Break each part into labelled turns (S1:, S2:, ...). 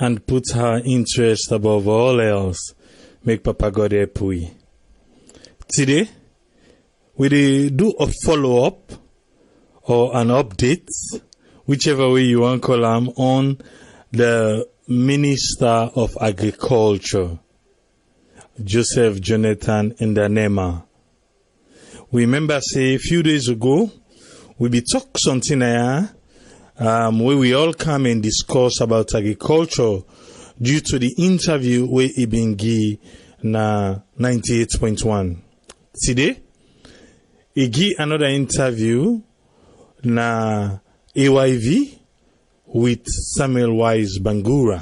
S1: and put her interest above all else. Make Papa God help we. Today, we do a follow-up or an update, whichever way you want to call them, on the Minister of Agriculture, Joseph Jonathan Ndanema. We remember, say, a few days ago, we be talk something here, where we all come and discuss about agriculture due to the interview where he been give na 98.1. Today, he give another interview na AYV with Samuel Wise Bangura.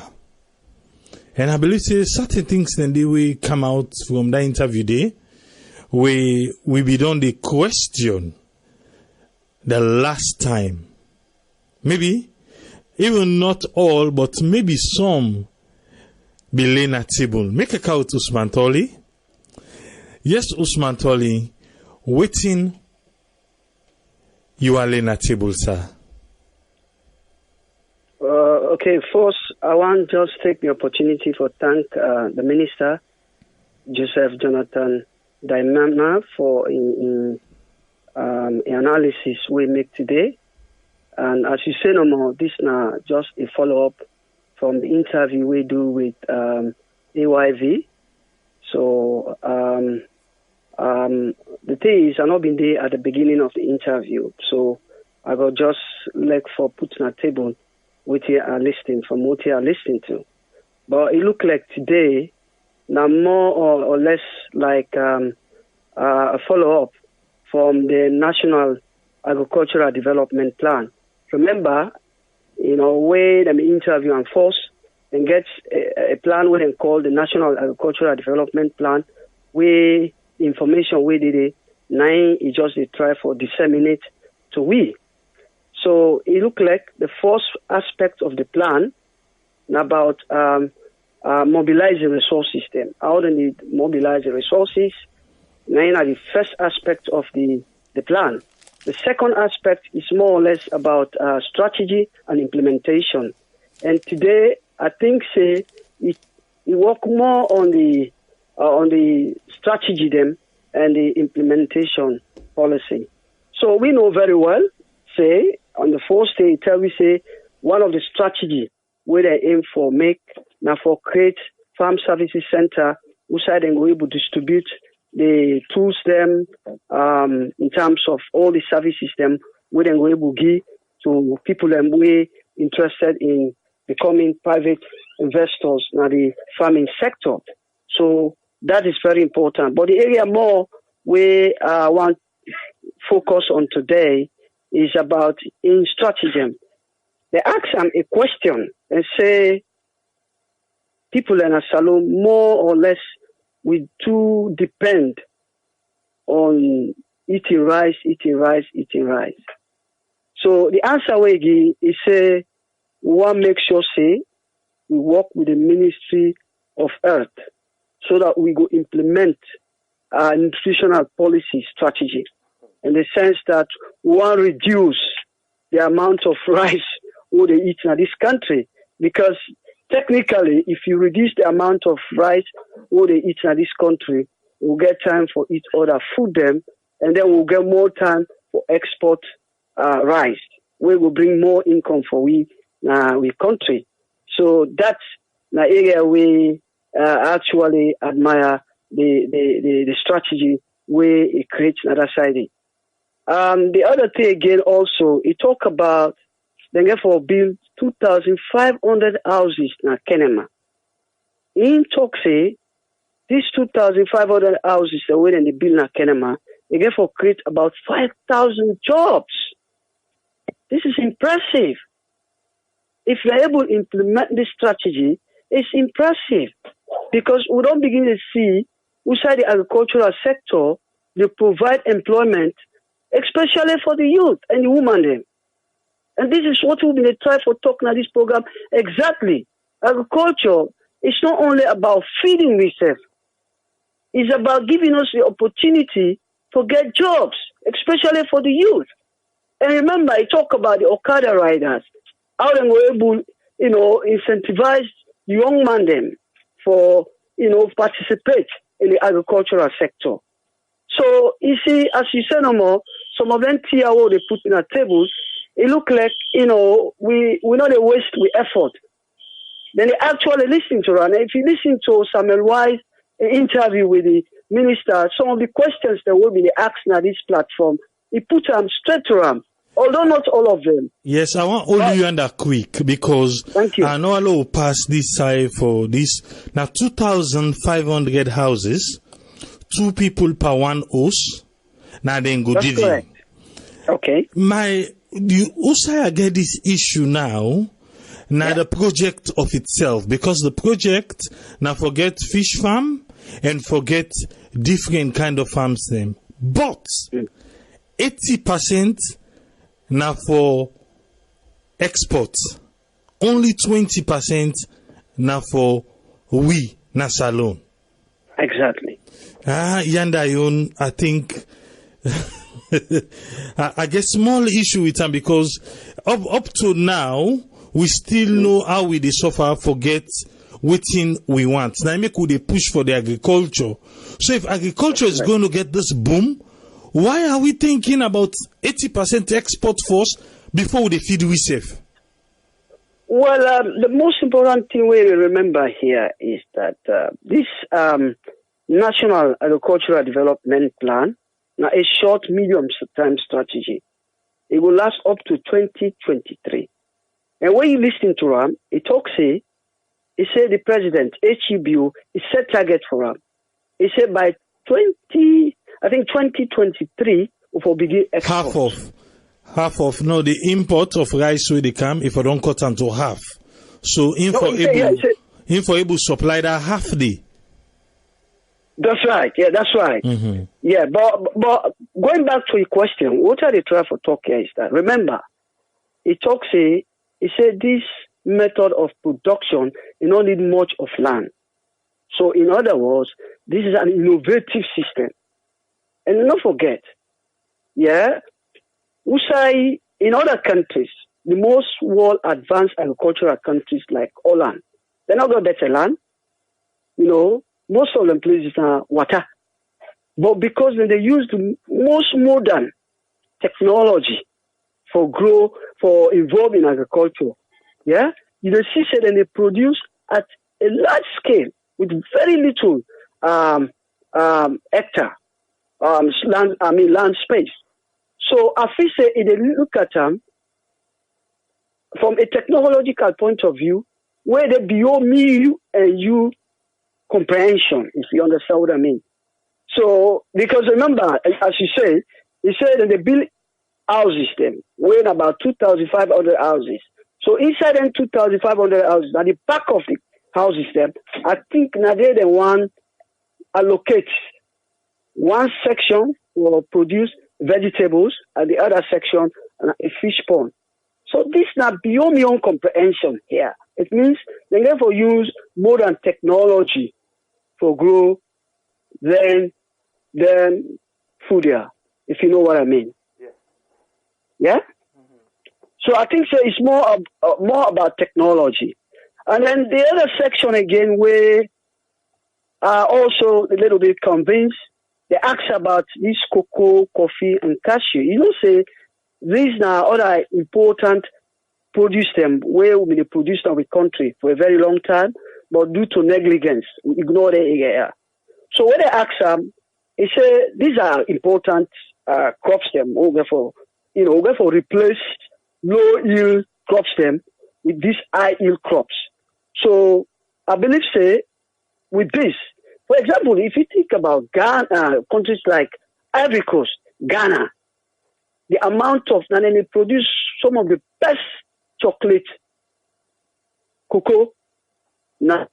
S1: And I believe certain things then they will come out from that interview day. We be done the question the last time. Maybe, even not all, but maybe some be laying at table. Make a call to Usman Toli. Yes, Usman Toli, waiting, you are laying at table, sir.
S2: Okay, first, I want to just take the opportunity to thank the Minister, Joseph Jonathan Ndanema, for the analysis we make today. And as you say, no more, this now just a follow-up from the interview we do with AYV. So the thing is, I've not been there at the beginning of the interview, so I got just like for putting a table what you are listening from what you are listening to. But it looked like today, now more or less like a follow-up from the National Agricultural Development Plan. Remember, where the interview and force and get a plan where they call the National Agricultural Development Plan, where information we did it, nine is just a try for disseminate to we. So it looked like the first aspect of the plan about mobilize the resource system. How do they mobilize the resources? Nine are the first aspect of the plan. The second aspect is more or less about strategy and implementation. And today, I think it work more on the strategy then and the implementation policy. So we know very well, say, on the first day, we say one of the strategy where they aim for make now for create farm services center who side and go able to distribute the tools them in terms of all the services them we then go able to give to people them we interested in becoming private investors in the farming sector. So that is very important. But the area more we want to focus on today is about in stratagem. They ask them a question and say people in a salon more or less we do depend on eating rice. So the answer we give is say we want to make sure say we work with the Ministry of Earth so that we go implement our nutritional policy strategy in the sense that we want to reduce the amount of rice we they eat in this country, because technically, if you reduce the amount of rice we they eat in this country, we'll get time for each other food them, and then we'll get more time for export rice. We will bring more income for we country. So that's the area we actually admire the strategy where it creates another side. The other thing again also, it talk about they therefore build 2,500 houses in Kenema. In talk say these 2,500 houses that were in the build in Kenema, they therefore create about 5,000 jobs. This is impressive. If you're able to implement this strategy, it's impressive because we don't begin to see inside the agricultural sector, they provide employment, especially for the youth and the women them. And this is what we've been trying for talking about this program. Exactly. Agriculture is not only about feeding ourselves. It's about giving us the opportunity to get jobs, especially for the youth. And remember, I talk about the Okada riders, how they were able, incentivize young man them for, participate in the agricultural sector. So, you see, as you said no more, some of them TRO they put in our tables, it look like, we not a waste with effort. Then they actually listen to her. And if you listen to Samuel Wise interview with the minister, some of the questions that will be asked on this platform, he put them straight to them. Although not all of them.
S1: Yes, I want all you under quick because I know I will pass this side for this. Now, 2,500 houses, 2 people per 1 house. Now then go
S2: That's correct. Okay.
S1: Also I get this issue now the project of itself, because the project now forget fish farm and forget different kind of farms them. But 80% now for export, only 20% now for na salon.
S2: Exactly.
S1: Yandayon, I think I get small issue with them because up to now we still know how we dey suffer forget wetin we want. Now make we dey push for the agriculture. So if agriculture is going to get this boom, why are we thinking about 80% export force before we feed we safe?
S2: Well, the most important thing we remember here is that this National Agricultural Development Plan, now a short, medium-term strategy, it will last up to 2023. And when you listen to him, he said the president, HEBU, he set target for him. He said by 2023, we will begin export.
S1: Half of the import of rice where they come, if I don't cut them to half. So able supply that half day.
S2: That's right. Yeah, that's right.
S1: Mm-hmm.
S2: Yeah, but going back to your question, what are they trying to talk here is that, remember, he said this method of production, you don't need much of land. So in other words, this is an innovative system. And don't forget, Usai, in other countries, the most world advanced agricultural countries like Holland, they're not got better land. Most of them places are water. But because they use the most modern technology for involved in agriculture, you see that they produce at a large scale with very little hectare land space. So if we say, if they look at them from a technological point of view, where they beyond me and you comprehension, if you understand what I mean. So, because remember, as you say, he said that they build houses then, weighing about 2,500 houses. So inside them 2,500 houses, at the back of the houses then, I think now they want allocate one section will produce vegetables and the other section a fish pond. So this now beyond my own comprehension here. It means they therefore use modern technology for grow then food here, if you know what I mean. Yeah? Mm-hmm. So I think it's more about technology. And then the other section again where also a little bit convinced, they ask about this cocoa, coffee, and cashew. Say these are other important produce them where we produce in our country for a very long time, but due to negligence, we ignore the area. So when they ask them, they say these are important crops them. We'll go for replace low yield crops them with these high yield crops. So I believe with this, for example, if you think about Ghana, countries like Ivory Coast, Ghana, the amount of and then they produce some of the best chocolate, cocoa, the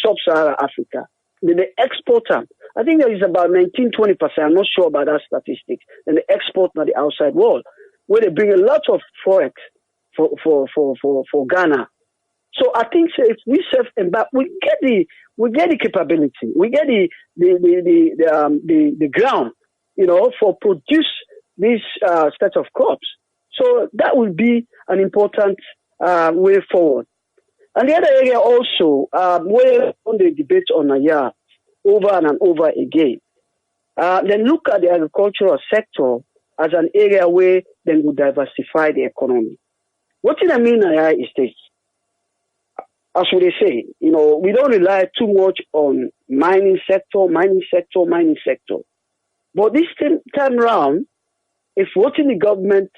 S2: sub-Saharan Africa. Then they export them. I think there is about 19-20%. I'm not sure about that statistic. And they export to the outside world, where they bring a lot of forex for Ghana. So I think if we self-embark, we get the capability, we get the ground, for produce this set of crops. So that will be an important way forward. And the other area also, where on the debate on Naya over and over again, then look at the agricultural sector as an area where they will diversify the economy. What I mean Naya is this. As we say, we don't rely too much on mining sector. But this time round, if what in the government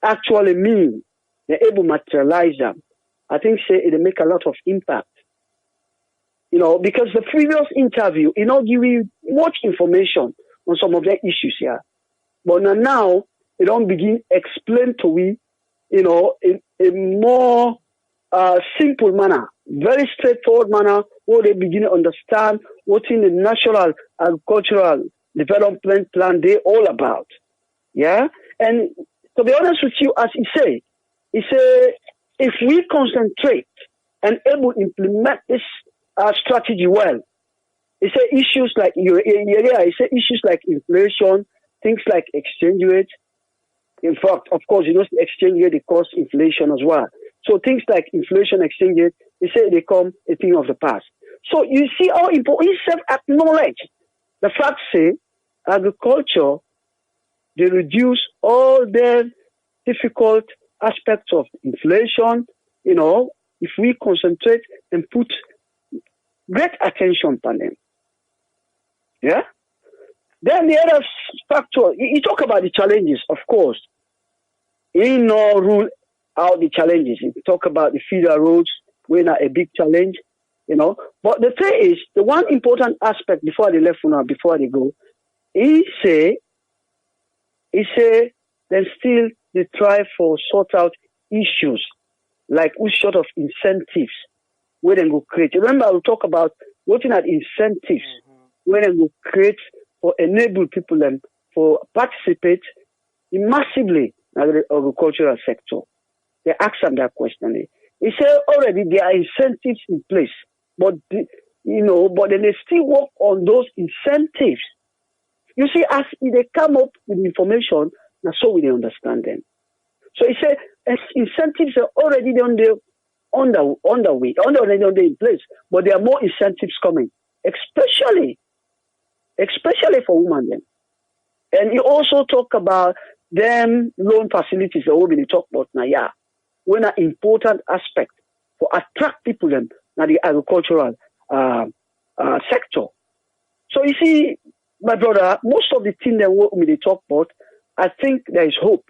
S2: actually mean, they're able to materialize them, I think it'll make a lot of impact. Because the previous interview, give you much information on some of the issues here. But now, they don't begin explain to we, in a more simple manner, very straightforward manner, where they begin to understand what in the National Agricultural Development Plan they're all about. Yeah? And to be honest with you, as he say, if we concentrate and able to implement this strategy well, he say issues like issues like inflation, things like exchange rate. In fact, of course, the exchange rate they cause inflation as well. So things like inflation, exchange rate, they say they come a thing of the past. So you see how important he self-acknowledge the fact say agriculture, they reduce all the difficult aspects of inflation, if we concentrate and put great attention on them. Yeah? Then the other factor, you talk about the challenges, of course. He no rule out the challenges. You talk about the feeder roads, we're not a big challenge, But the thing is, the one important aspect before they left before they go, he say, then still they try for sort out issues like which sort of incentives where they go create. Remember, we'll talk about looking at incentives where they go create for enable people and for participate massively in the agricultural sector. They ask them that question. He said already there are incentives in place, but but then they still work on those incentives. You see, as they come up with information, now so we understand them. So he said incentives are already underway, in place, but there are more incentives coming, especially for women. Then. And he also talk about them loan facilities that we talk about now, yeah, when an important aspect for attract people them now the agricultural sector. So you see, my brother, most of the things that we talk about, I think there is hope.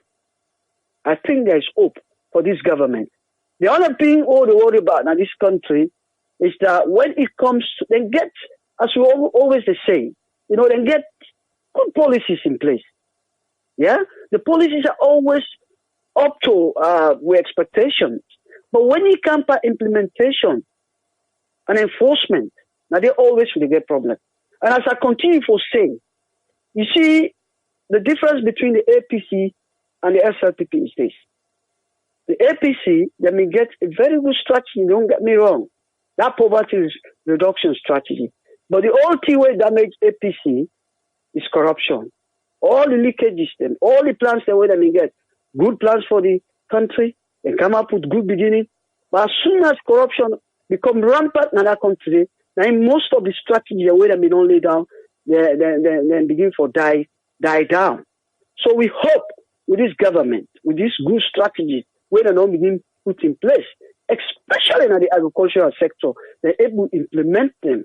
S2: For this government. The other thing all they worry about in this country is that when it comes to, they get, as we always say, they get good policies in place. Yeah? The policies are always up to with expectations. But when it comes to implementation and enforcement, now they always will get problems. And as I continue for saying, you see, the difference between the APC and the SLPP is this. The APC, they may get a very good strategy, don't get me wrong. That poverty reduction strategy. But the whole key way that makes APC is corruption. All the leakages, them, all the plans the way they may get, good plans for the country, they come up with good beginning. But as soon as corruption become rampant in that country, then most of the strategy the way they may not lay down, they begin for die down. So we hope with this government, with this good strategy, where they don't begin put in place, especially in the agricultural sector, they're able to implement them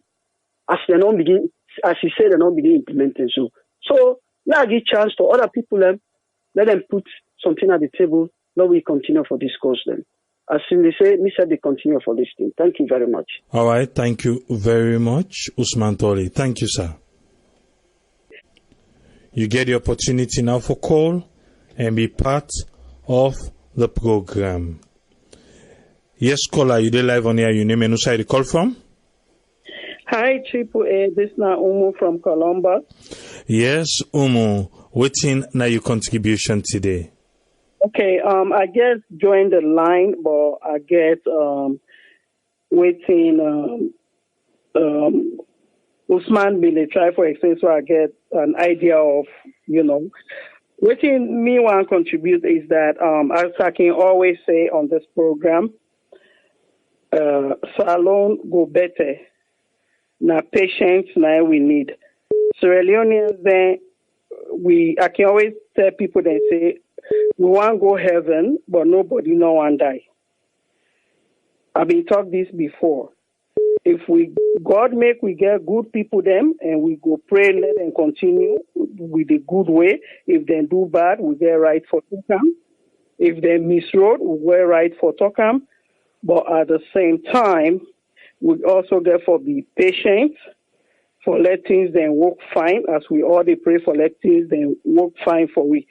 S2: as they don't begin, as he said, they don't begin implementing. So now give chance to other people, let them put something at the table, now we continue for discourse then. As they say, me said they continue for this thing. Thank you very much.
S1: All right, thank you very much, Usman Toli. Thank you, sir. You get the opportunity now for call and be part of the program. Yes, caller, you dey live on here. You name and who you call from?
S3: Hi, Triple A. This is Umu from Columbus.
S1: Yes, Umu. Waiting now your contribution today.
S3: Okay, I just joined the line, but I get waiting Usman been a try for extent, so I get an idea of, what me want to contribute is that, as I can always say on this program, salon go better. Now patience now we need. Sierra Leoneans then I can always tell people then say we want to go heaven, but nobody no one die. I've been talked this before. If God make we get good people them and we go pray, let them continue with the good way. If they do bad, we get right for Tokam. If they misroad, we get right for Tokam. But at the same time, we also get for be patient, for let things then work fine, as we all they pray for let things then work fine for we.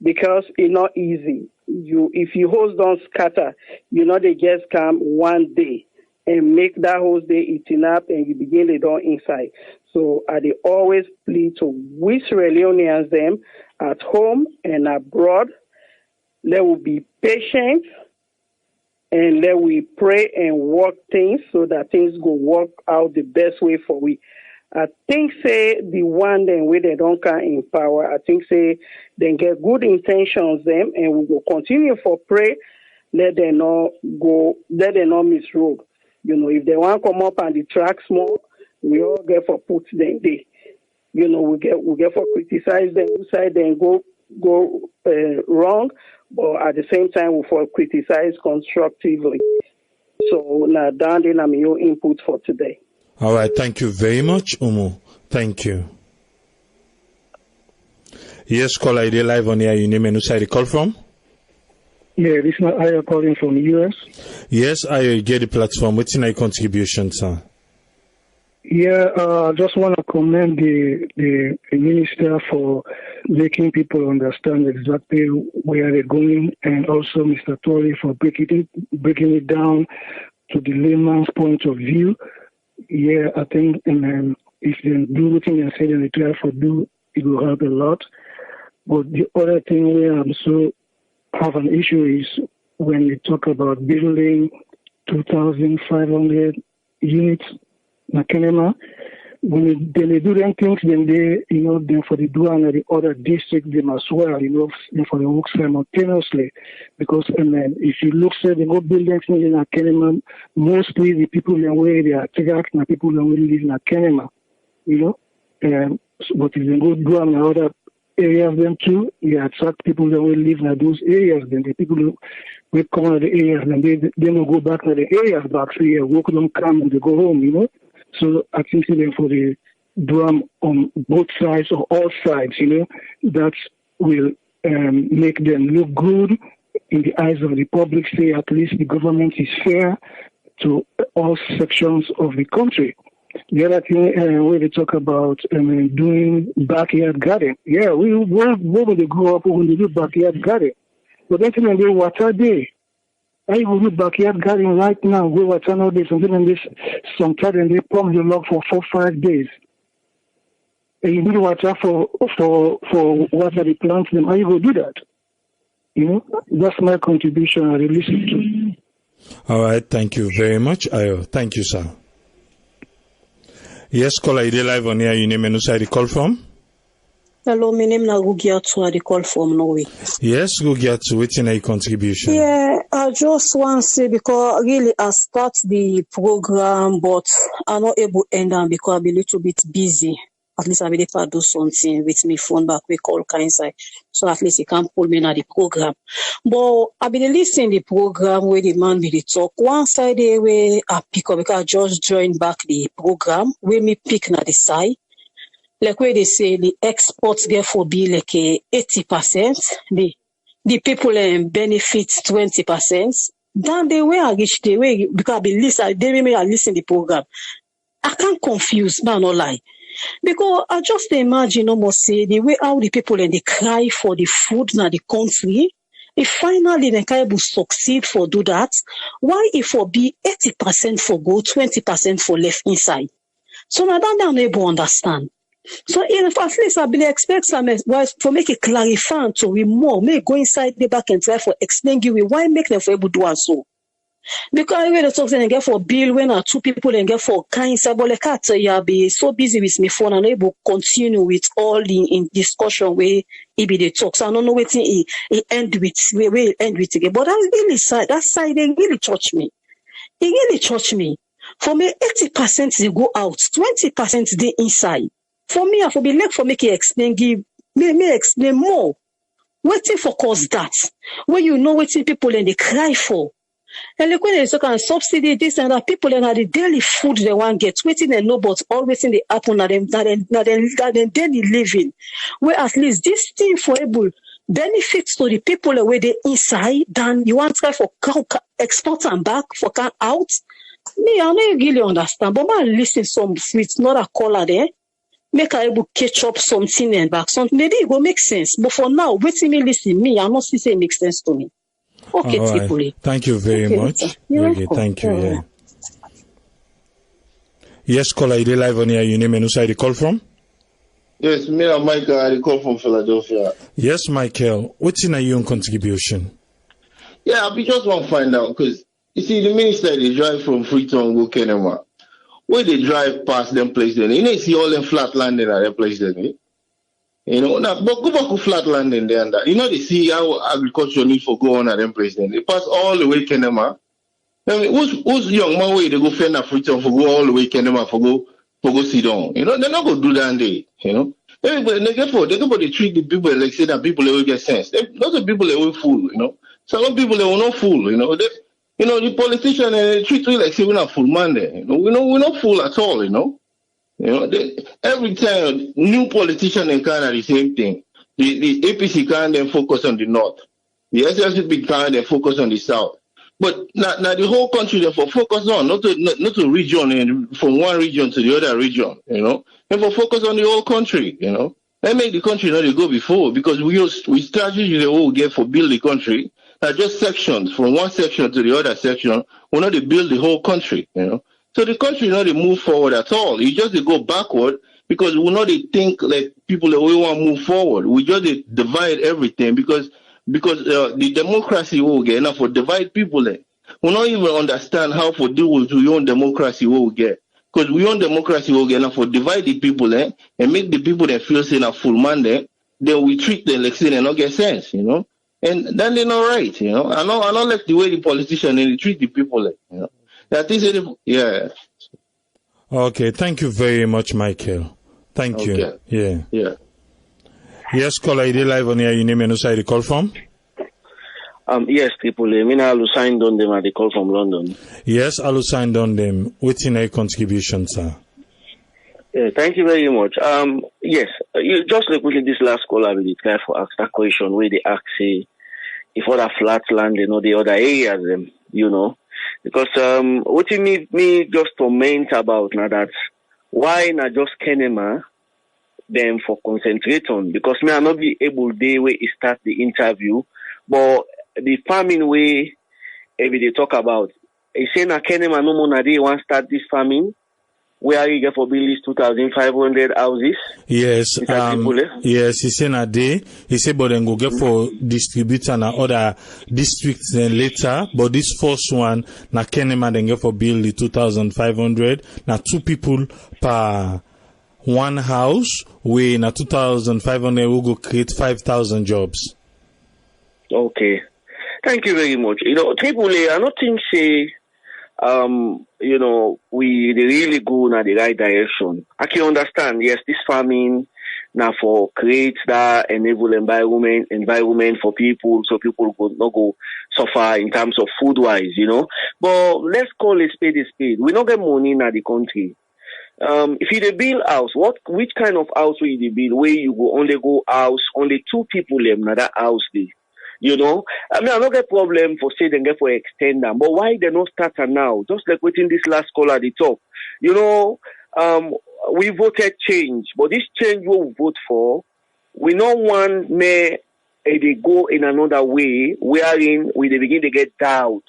S3: Because it's not easy. If you host don't scatter, they just come one day and make that whole day eating up and you begin the door inside. So they always plead to we Sierra Leoneans them at home and abroad. Let we be patient and let we pray and work things so that things go work out the best way for we. I think say the one then where they don't come in power, I think say they get good intentions them and we will continue for pray, let them not misroad. If they want to come up on the tracks more, we all get for put them there. We get for criticize them, side then go wrong, but at the same time we for criticize constructively. So now down then I'm your input for today.
S1: All right, thank you very much, Umu. Thank you. Yes, caller, are live on here? You name and who side you call from?
S4: Yeah, this is Ayo calling from the US.
S1: Yes, Ayo, get the platform. What's in your contribution, sir?
S4: Yeah, just want to commend the minister for making people understand exactly where they're going, and also Mr. Tory for breaking it down to the layman's point of view. Yeah, I think if they do what they say they try for do, it will help a lot. But the other thing where I'm so have an issue is when we talk about building 2,500 units in Kenema. When they do them things, then then for the do and the other district, them as well, for the work simultaneously. Because if you look at the whole buildings in Kenema, mostly the people in where they are taking people who live in Kenema, but if they go do and other areas them too, they attract people that will live in those areas. Then the people who will come out of the areas, and they will go back to the areas back. So yeah, work them come and they go home, So I think for the drum on both sides or all sides, that will make them look good in the eyes of the public. Say at least the government is fair to all sections of the country. The other thing where they talk about doing backyard garden. Yeah, we when they grow up when they do backyard garden. But then they water day. I will do backyard garden right now. We water nowadays and then sometimes they pump the log for 4-5 days. And you need water for water the plants them. How you will do that? That's my contribution I listen to.
S1: All right, thank you very much, Ayo. Thank you, sir. Yes, caller, you live on here. You name and who side you call from?
S5: Hello, my name is Gugiatu. I call from Norway.
S1: Yes, Gugiatu, what's in your contribution?
S5: Yeah, I just want to say because really I start the program, but I'm not able to end on because I'll be a little bit busy. At least I'll be able to do something with my phone back, we call kindside. So at least he can pull me in the program. But I've been listening to the program where the man be the talk. One side where I pick up because I just joined back the program where me pick na the side. Like where they say the exports therefore be like 80%, the people benefit 20%. Then the way I reach the way because I be listen, they may I listen the program. I can't confuse, man, no lie. Because I just imagine almost say the way how the people and they cry for the food in the country. If finally the can succeed for do that, why if for be 80% for go, 20% for left inside? So now that they're able to understand. So if at least I be expect some for make it clarify to we more may go inside the back and try for explain you why make them for able to do and so. Because when the talk and get for bill when are two people and get for kind but like cat you be so busy with me phone and able to continue with all the in discussion where he be the talk. So I don't know what he end with where end with again. But that really side that side they really touch me. It really touched me. For me, 80% they go out, 20% they inside. For me, I for be like for make you explain, give me explain more. Waiting for cause that. When you know waiting people and they cry for. And like when they talk on subsidy, this and that, people and the daily food they want get, waiting and know, but always in the happen that them daily living. Where at least this thing for able benefits to the people where they inside than you want to try for export and back for can out. Me, I don't really understand, but I listen some with not a color there. Make I able catch up something and back. Something maybe it will make sense. But for now, waiting me listen me, I not see say it makes sense to me. Okay,
S1: right. Thank you very much. Okay, thank you. Yeah. Yes, caller, you live on here. Your name and who side you call from?
S6: Yes, me and Michael, I call from Philadelphia.
S1: Yes, Michael. What's in your own contribution?
S6: Yeah, I just want to find out because you see, the minister they drive from Freetown go Kenema. Where they drive past them place, then you know, see all them flat landing at that place, then. You know, now, but go back to flat landing there and that. You know, they see how agriculture need for go on at them place, then. They pass all the way Kenema. I mean, who's young man way they go fend a Freetown for go all the way Kenema for go sit down. You know, they're not going to do that day, you know. Everybody, they treat the people like say that people they will get sense. Not the people they will fool, you know. Some people they will not fool, you know. You know, the politician treat you like say we're not fool man there. You know, we're not fool at all, you know. You know, every time new politician encounter the same thing. The APC can then focus on the north. The SLCP can then focus on the south. But now the whole country therefore focus on not to region and from one region to the other region, you know. And for focus on the whole country, you know. That make the country not go before because we strategy the whole get for build the country. Not just sections from one section to the other section. We not to build the whole country, you know. So the country not to move forward at all. It just to go backward because we not to think like people that we want to move forward. We just divide everything because the democracy will get enough for divide people. We not even understand how to deal with your own democracy will get. Because we own democracy will get enough for divide the people and make the people that feel saying a full man then we treat them like saying they not get sense, you know. And then they're not right, you know. I don't like the way the politicians they treat the people, like, you know. That is it, yeah.
S1: Okay, thank you very much, Michael. Thank you. Yeah. Yes, caller, you live on here. Your name and who side you call from?
S7: Yes, Tripoli. Mina Alusain Dondem, I call from London.
S1: Yes, Alusain Dondem. What's in your contribution, sir?
S7: Thank you very much. Yes, you just look at this last caller with the try for ask that question where they ask say if other flat land, you know, the other areas, you know, because what you need me just comment about now that why not just Kenema them for concentrate on because me I not be able day where it start the interview, but the farming way every they talk about, he say na Kenema no more na they want start this farming. Where you get for building 2,500 houses?
S1: Yes, yes, he said a day. He said, but then go get for distributor and other districts then later. But this first one, na Kenema then get for build the 2,500. Now 2 people per one house. We na 2,500 will go create 5,000 jobs.
S7: Okay, thank you very much. You know, Tripoli, I don't think say. You know, they really go in the right direction. I can understand, yes, this farming now for create that enable environment for people so people could not go suffer in terms of food wise, you know. But let's call a spade a spade. We not get money in the country. If you build house, which kind of house will you build where you go house, only 2 people in that house there? You know, I mean, I don't get problem for say they get for extend them, but why they not start now? Just like waiting this last call at the top. You know, we voted change, but this change we vote for, we not want may they go in another way, wherein we they begin to get doubts.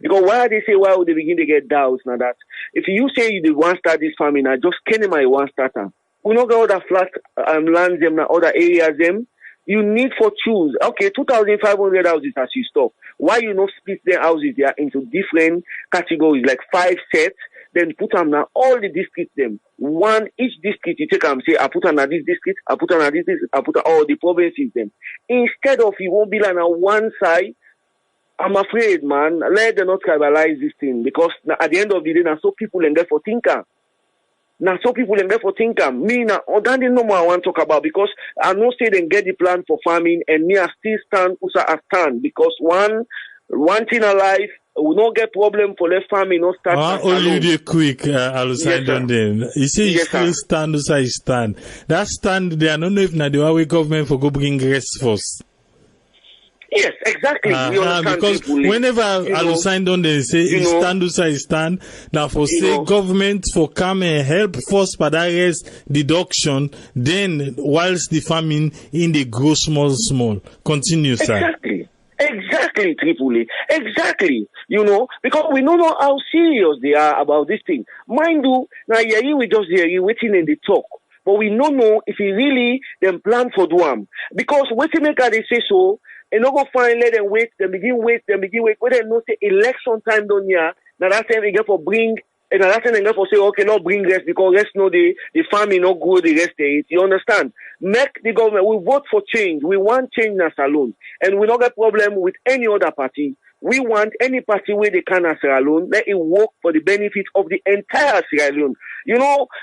S7: Because why they say why would they begin to get doubts now that if you say you want start this farming, I just Kenema you want starter. We not get other flat lands them now other areas them. You need for choose. Okay, 2,500 houses as you stop. Why you not split their houses there into different categories, like 5 sets, then put them now all the districts them. One, each district you take and say, I put on this district, I put on this district, I put on all the provinces them. Instead of you won't be like on one side, I'm afraid, man, let them not tribalize this thing because at the end of the day, now so people and for thinker. Now so people and for thinker. Me now, that is no more I want to talk about because I know say they get the plan for farming and me I still stand, I stand because one thing alive. We not get problem for left farming, not start.
S1: Only the quick, Alusai Dundee. You say you still stand, you stand. That stand there, I don't know if now the Huawei government for go bring rest first.
S7: Yes, exactly.
S1: Because whenever Alusai Dundee say you stand, you stand. Now for say government for come and help first for that rest deduction, then whilst the farming in the grow small. Continue, sir.
S7: Exactly, Tripoli. Exactly. Because we don't know how serious they are about this thing. Mind you, now we just waiting in the talk. But we don't know if he really them plan for Duam. Because waiting make they say so, and not go find let them wait, they begin wait. When they know say election time down here, now that time they get for bring and that's time they get for say, okay, not bring rest because rest no the farming not go the rest days. You understand? Make the government, we vote for change. We want change in Sierra Leone. And we don't get problem with any other party. We want any party where they can as Sierra Leone, let it work for the benefit of the entire Sierra Leone.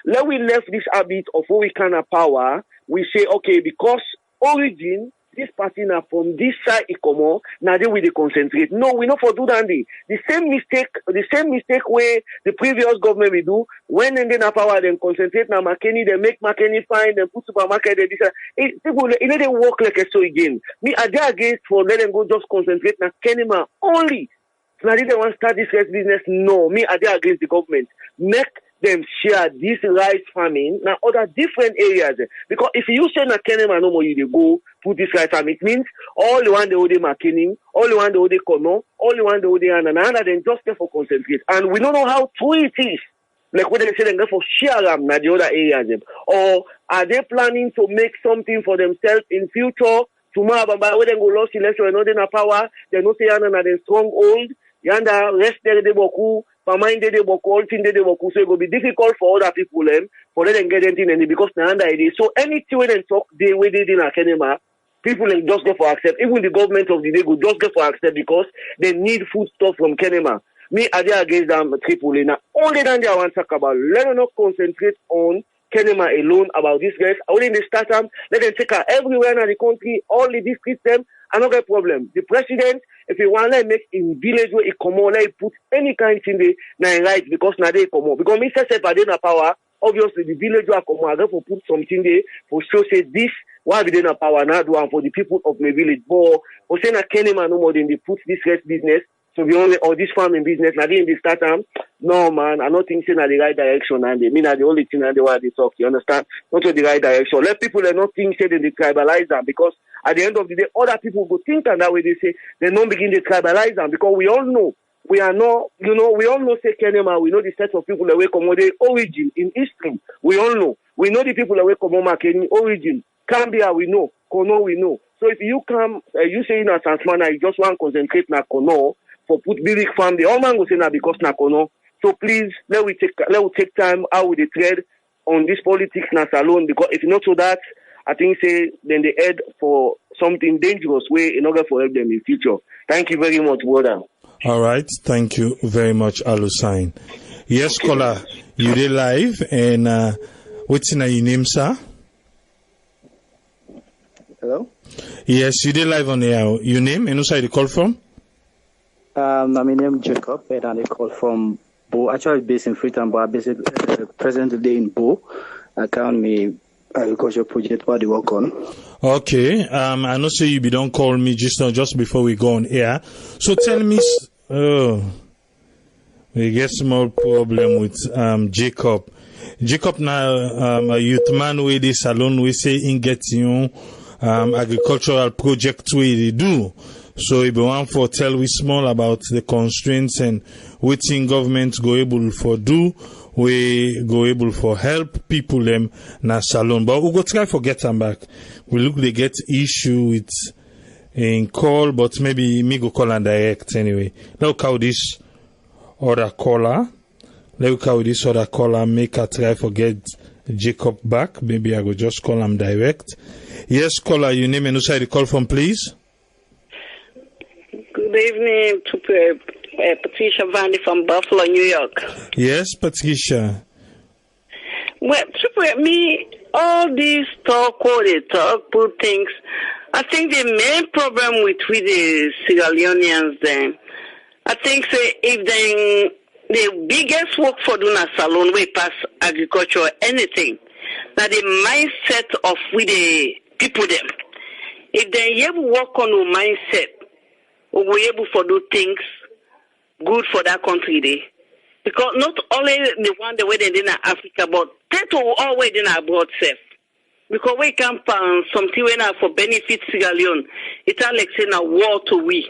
S7: Let we left this habit of what we can have power. We say, okay, because origin, this party now from this side Ikomo, now they will concentrate. No, we not for do that. The same mistake where the previous government will do, when they have power, then concentrate now Makeni, they make Makeni fine, then put supermarket, they people, let them work like a so again. Me, are they against for let them go just concentrate now Kenima only. Now they want to start this business. No, me, are they against the government? Make them share this rice farming now other different areas. Because if you say na Kenema no more you go put this rice farming, it means all the one they hold marketing, all the one they hold Kono, all the one they hold Anana, then just there for concentrate. And we don't know how true it is. Like what they say they go for share them na the other areas. Or are they planning to make something for themselves in future? Tomorrow, but when they go lost election, they know power, they know say Anana they stronghold, yanda rest there they boku. So it will be difficult for other people for them to get anything because now idea. So anything when they talk they did in Akenema, people just go for accept. Even the government of the day will just go for accept because they need food stuff from Kenema. Me are they against them Tripoli. Now only then they want to talk about. Let them not concentrate on Kenema alone about these guys. Only in the start them, let them take her everywhere in the country, all the districts them, another problem. The president, if you want to make in village where it come on, let it put any kind of thing they right because now they come on. Because me say if I didn't power, obviously the village where come on, I have to put something there for show say this why we didn't power now do for the people of my village. But for saying I can't no more than they put this rest business. So we only or this farming business now they in the start time. No man, I don't think saying the right direction and they mean the only thing and they want to talk. You understand? Not to the right direction. Let people not think say they tribalize them because at the end of the day, other people go think and that way they say they don't begin to tribalize them because we all know we are not, we all know say Kenema, we know the set of people that we come the origin in history. We all know. We know the people that we come Makeni origin. Cambia we know. Kono we know. So if you come, you say in a Sansmana, you just want to concentrate na Kono for put big farm, the all man go say na because na Kono. So please let we take time how we tread on this politics na salon because if not so that I think say then they head for something dangerous way in order for help them in future. Thank you very much, brother.
S1: All right, thank you very much, Alusain. Yes, okay. Caller, you dey live and what's your name, sir?
S8: Hello.
S1: Yes, you dey live on the air. Your name and who you call from?
S8: My name is Jacob and I call from Bo. Actually based in Freetown, but I'm based present today in Bo. I count me agriculture project what they work on. Okay.
S1: I know say you be don't call me just before we go on air. So tell me we get small problem with Jacob. Jacob now a youth man with this salon we say in get agricultural project we do. So if you want for tell we small about the constraints and what thing government go able for do, we go able for help people them na salon. But we go try for get them back. We look they get issue with in call, but maybe me go call and direct anyway. Look how this other caller. Look how this other caller make a try for get Jacob back. Maybe I go just call him direct. Yes, caller, your name and who side you call from, please?
S9: Good
S3: Good evening to Patricia Vandy from Buffalo, New York.
S1: Yes, Patricia.
S3: Well, all these talk, put things. I think the main problem with the Sierra Leoneans then, I think say if the biggest work for doing a salon way past agriculture or anything, that the mindset of with the people them. If they able work on the mindset, or we able to do things good for that country there. Because not only the one the way they in Africa, but they to always in abroad safe. Because we can find something when for benefit Sierra Leone, it's like saying a war to we.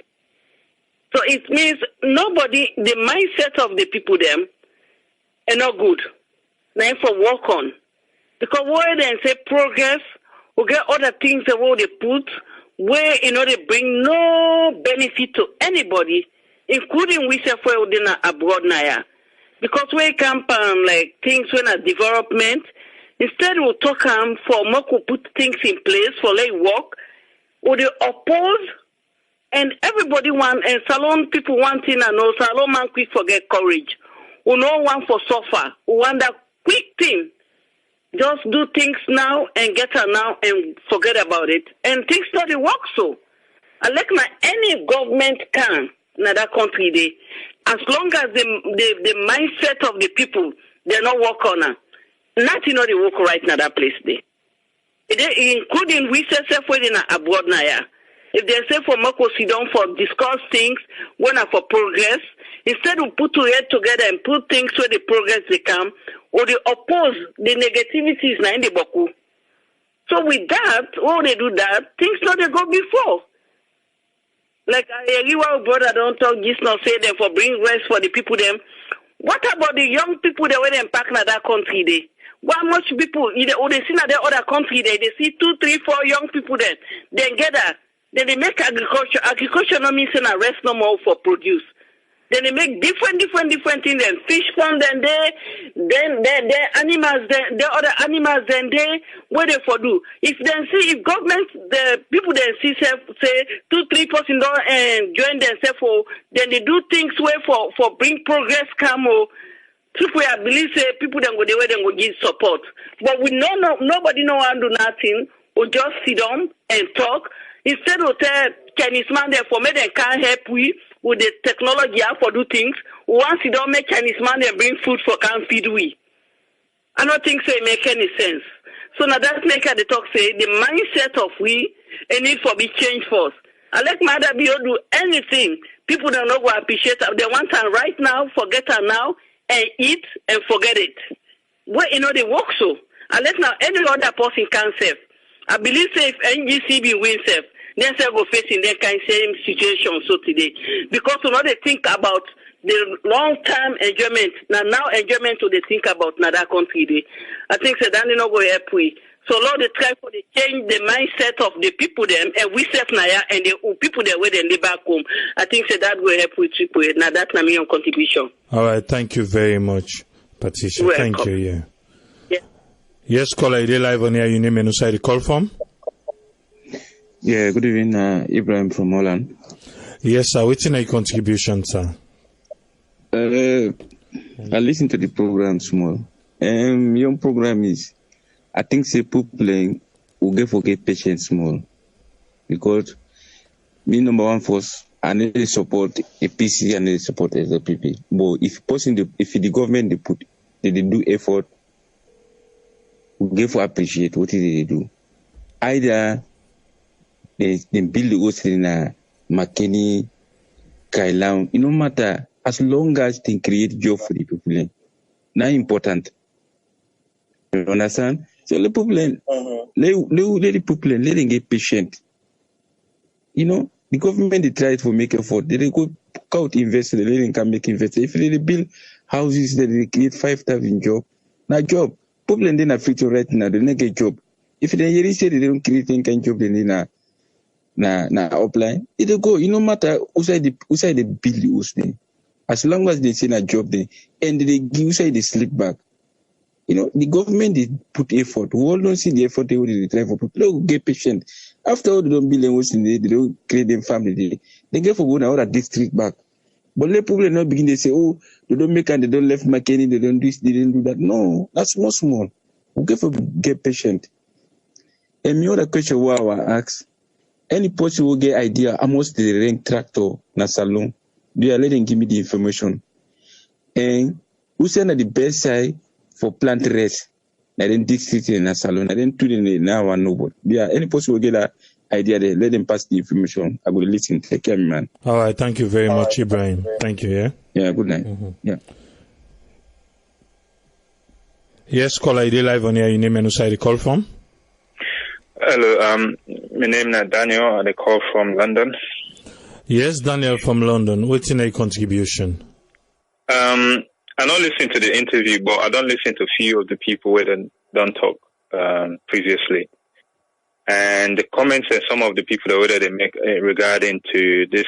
S3: So it means nobody, the mindset of the people them, are not good. Now for work on. Because where they say progress, we get other things that they put, where they bring no benefit to anybody, including we say for abroad now. Because we can like things when a development, instead we talk for more to put things in place for like work, or they oppose. And everybody want, and salon people wanting and no salon man quick forget courage. We no one for suffer. We want that quick thing. Just do things now and get her now and forget about it. And things not work so. I like any government can in that country they, as long as the mindset of the people they not work on her. Nothing not they work right in that place there. Including we say in abroad now. If they say for Mako sit down for discuss things, when are for progress, instead of put your head together and put things where the progress they come, or they oppose the negativities na in the Baku. So with that, or they do that, things not they go before. Like I brother don't talk just not say them for bring rest for the people them. What about the young people that were in pack in that country they? How much people or they see in the other country they see 2, 3, 4 young people there, then get that. Then they make agriculture. Agriculture no means a rest no more for produce. Then they make different things. Then fish pond, then animals, then the other animals, then they what they for do. If government, the people then see say 2, 3 person don't and join themselves for, then they do things where for bring progress come or. People I believe say people then go the way they go give support. But we nobody know how to do nothing or just sit down and talk. Instead of tell Chinese man therefore make them can't help we with the technology for do things. Once you don't make Chinese man they bring food for can't feed we. I don't think so it make any sense. So now that's make the talk say the mindset of we a need for be changed first. I like my other be do anything. People don't know what appreciate it. They want her right now, forget her now, and eat and forget it. Well, they work so. I let now any other person can save. I believe say if NGCB wins safe, then say go facing that kind of same situation so today. Because they think about the long-term enjoyment. Now enjoyment to they think about another country day. I think say that they not go help we. So Lord, they try for the change the mindset of the people them and we self now and the people there where they live back home. I think say that will help with people. Now that's my main contribution.
S1: All right, thank you very much, Patricia.
S3: Welcome.
S1: Thank you. Yeah. Yes, caller, you live on here. You name and who the call from?
S9: Yeah, good evening, Ibrahim from Holland.
S1: Yes, sir. What's your contribution, sir?
S9: I listen to the program small. Your program is, I think, say people will forget patience small, because me number one first, I need to support a PC and I need to support SLPP. But if the government they do effort. We for appreciate what they do. Either they build the host in McKinney, Kailam, it no matter, as long as they create job for the people. Not important. You understand? So the people, let the people, let them get patient. The government they try to make effort. They go out invest, they let them come make invest. If they build houses, they create 5,000 jobs. Now job. People in the future right now, they don't get job. If they really say they don't create any kind of job, then na upline, it'll go. No matter who say they build the house then. As long as they say a job then, and they give say they slip back. The government they put effort. We all don't see the effort they try for people. They get patient. After all, they don't build a house, they don't create them family. they get for go now other district back. But let people not begin to say, oh, they don't make and they don't left McKinney, they don't do this, they didn't do that. No, that's not small. We get for get patient. And me other question what I will ask, any person will get idea how much the rent tractor na salon. They are letting give me the information. And who send the best side for plant rest? I didn't district in a salon. I didn't do it now and nobody. Yeah, any person will get that idea there. Let them pass the information. I will listen. Take care, man.
S1: All right. Thank you very much, Ibrahim. Thank you. Yeah.
S9: Yeah. Good night. Yeah.
S1: Yes, caller, ID live on here. Your name and who the call from?
S10: Hello. My name is Daniel. I call from London.
S1: Yes, Daniel from London. What's in a contribution?
S10: I don't listen to the interview, but I don't listen to few of the people who don't talk previously. And the comments that some of the people that they make regarding to this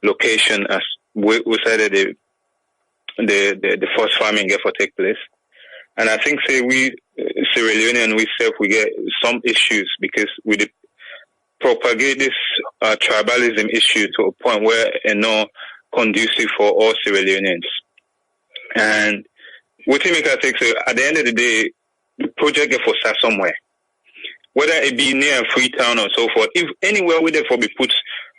S10: location as we said that the forced farming get for take place. And I think say we Sierra Leonean we get some issues because we propagate this tribalism issue to a point where it's not conducive for all Sierra Leoneans. And what we make I think so at the end of the day, the project get for start somewhere. Whether it be near Freetown or so forth, if anywhere we therefore be put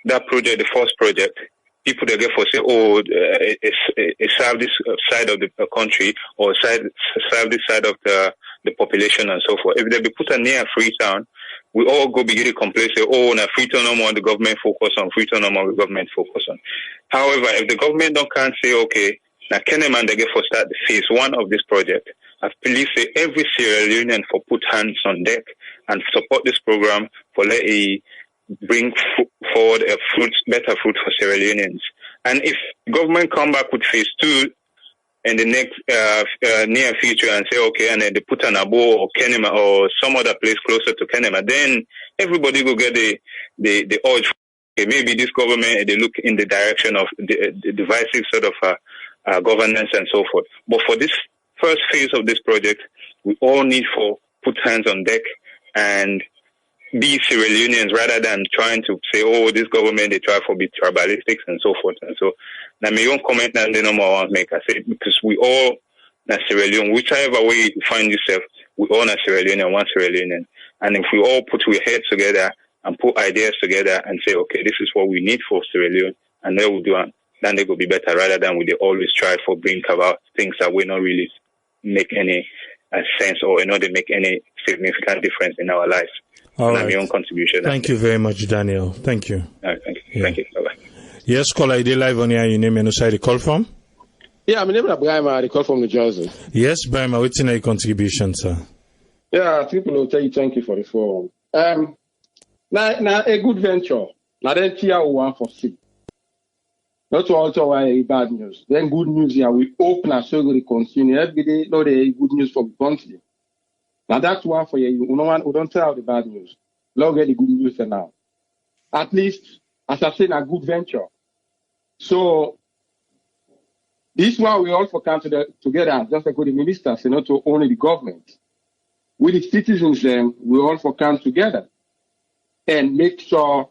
S10: that project, the first project, people that get for say, oh, it's serve this side of the country or serve this side of the population and so forth. If they be put near Freetown, we all go begin to complain, say, oh, now Freetown no more the government focus on, Freetown no more the government focus on. However, if the government can't say, okay, now Kenneman they get for start the phase 1 of this project, I believe say every Sierra Leonean for put hands on deck and support this program for let it bring forward a better fruit for Sierra Leoneans. And if government come back with phase 2 in the next near future and say, okay, and then they put an Abo or Kenema or some other place closer to Kenema, then everybody will get the urge. Okay, maybe this government, they look in the direction of the divisive sort of governance and so forth. But for this first phase of this project, we all need for put hands on deck and be Sierra Leoneans rather than trying to say, oh, this government, they try for be tribalistics and so forth. And so, now my own comment and the number one make I say, because we all, na Sierra Leone, whichever way you find yourself, we all na Sierra Leone and one Sierra Leonean. And if we all put our heads together and put ideas together and say, okay, this is what we need for Sierra Leone, and they will do it, then they will be better rather than we always try for bring about things that will not really make any sense or not make any significant difference in our lives.
S1: All right.
S10: My own contribution.
S1: Thank you very much, Daniel. Thank you.
S10: Thank you.
S1: Yeah.
S10: Thank you. Bye-bye.
S1: Yes, caller, ID live on here. Your name and who the call from?
S11: Yeah, my name is Ibrahim. I call from New Jersey.
S1: Yes, Ibrahim, what's in a contribution, sir?
S11: Yeah, people will tell you thank you for the forum. Now a good venture. Now then, tier 1 for C. Not also why bad news. Then good news here. We open and so we continue every day. No, the good news for the country. Now that's one for you. We don't tell the bad news. Log get the good news now. At least, as I said, a good venture. So this one we all for come together, just like with the ministers, not to only the government. With the citizens, we all for come together and make sure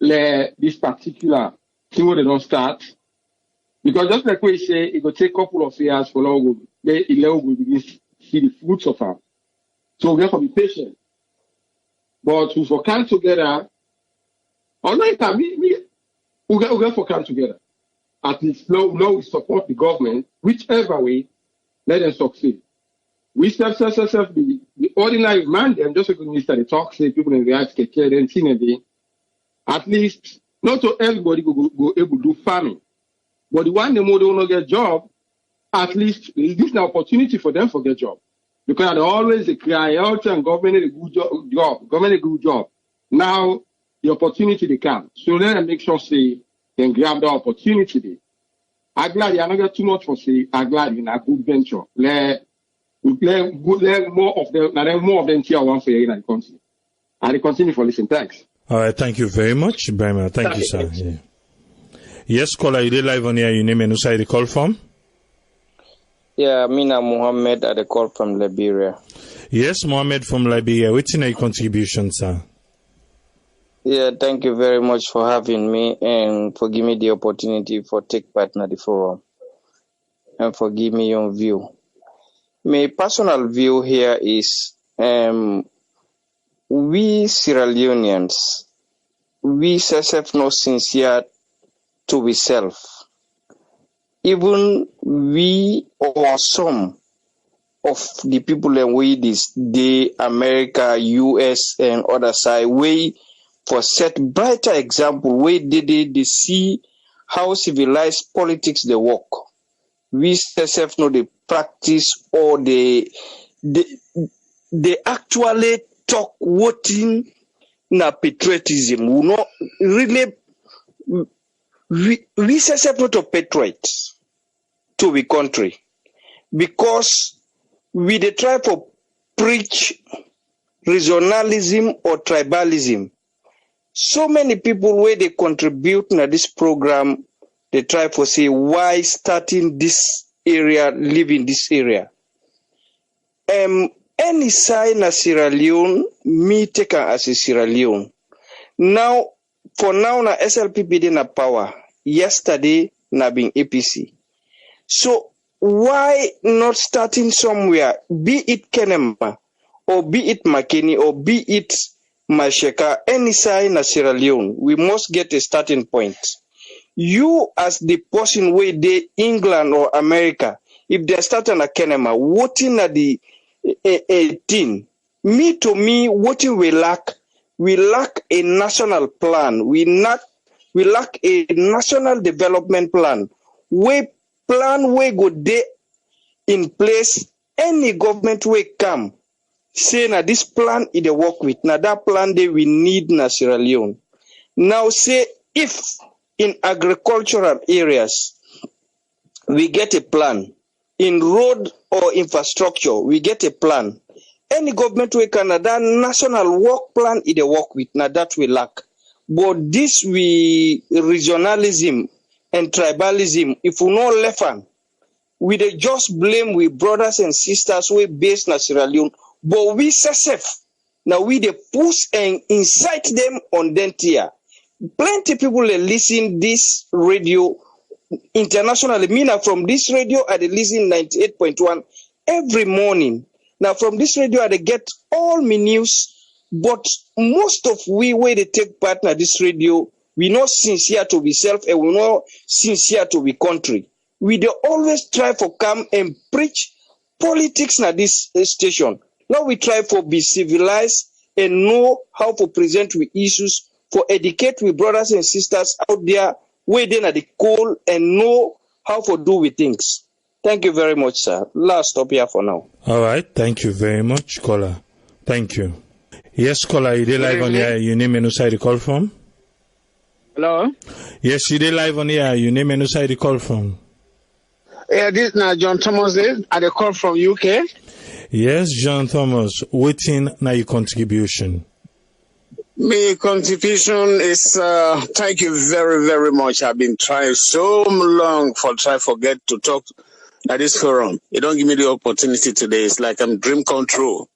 S11: this particular thing where they don't start. Because just like we say, it will take a couple of years for Logo, they will begin to see the fruits of it. So we have to be patient. But we for come together, online time, we have to come together. At least now we support the government, whichever way, let them succeed. We the ordinary man, them just like the minister, they talk, say people in the arts, at least, not to everybody go able to do farming. But the one they don't get job, at least this is an opportunity for them to get job. Because they always cry out and government a good job, government a good job. Now the opportunity they come. So let them make sure say can grab the opportunity. I'm glad I don't get too much for say I'm glad in a good venture. Let more of them tier 1 for you in the country. And they continue for listening. Thanks.
S1: All right, thank you very much, Ibrahim. Thank you, sir. Yeah. Yes, caller, you live on here. Your name and who the call from?
S12: Yeah, Mina Mohammed at the call from Liberia.
S1: Yes, Mohammed from Liberia. What's in a contribution, sir?
S12: Yeah, thank you very much for having me and for giving me the opportunity for take part in the forum and for giving me your view. My personal view here is we Sierra Leoneans, we self no sincere to we self. Even we or some of the people and we this day America, US and other side, we for set brighter example, we did they see how civilized politics they work. We self know the practice or they actually talk voting na patriotism. We not really we self not a patriots to the country because we they try to preach regionalism or tribalism. So many people where they contribute to this program, they try to say why starting this area, live in this area. Any sign na Sierra Leone, me take as a Sierra Leone. Now, for now na SLPP dey na power. Yesterday na being APC. So why not starting somewhere, be it Kenema, or be it Makeni, or be it Masheka, any side na Sierra Leone, we must get a starting point. You as the person where they England or America, if they start on a Kenema, voting at the 18, to me, voting we lack a national plan. We lack a national development plan. We go there in place. Any government will come say na this plan is the work with. Now that plan they we need na Sierra Leone. Now say if in agricultural areas we get a plan, in road or infrastructure we get a plan. Any government will Canada national work plan is the work with. Now that we lack. But this we regionalism and tribalism, if we not left hand, we dey just blame we brothers and sisters we based na Sierra Leone, but we self now we dey push and incite them on them tier. Plenty people dey listen this radio internationally. Me now from this radio I dey listen 98.1 every morning. Now from this radio I dey get all my news, but most of we where they take part na this radio, we not sincere to be self and we not sincere to be country. We dey always try for come and preach politics na this station. Now we try for be civilized and know how to present with issues, for educate with brothers and sisters out there where they na the coal and know how to do with things. Thank you very much, sir. Last stop here for now.
S1: All right, thank you very much, caller. Thank you. Yes, caller, you dey live on here. Your name and who side you call from?
S13: Hello?
S1: Yes, you dey live on here. Your name and who side you call from?
S13: Yeah, this now John Thomas there. I dey call from UK.
S1: Yes, John Thomas. Waiting now your contribution.
S13: My contribution is thank you very, very much. I've been trying so long for get to talk at this forum. You don't give me the opportunity today. It's like I'm dream come true.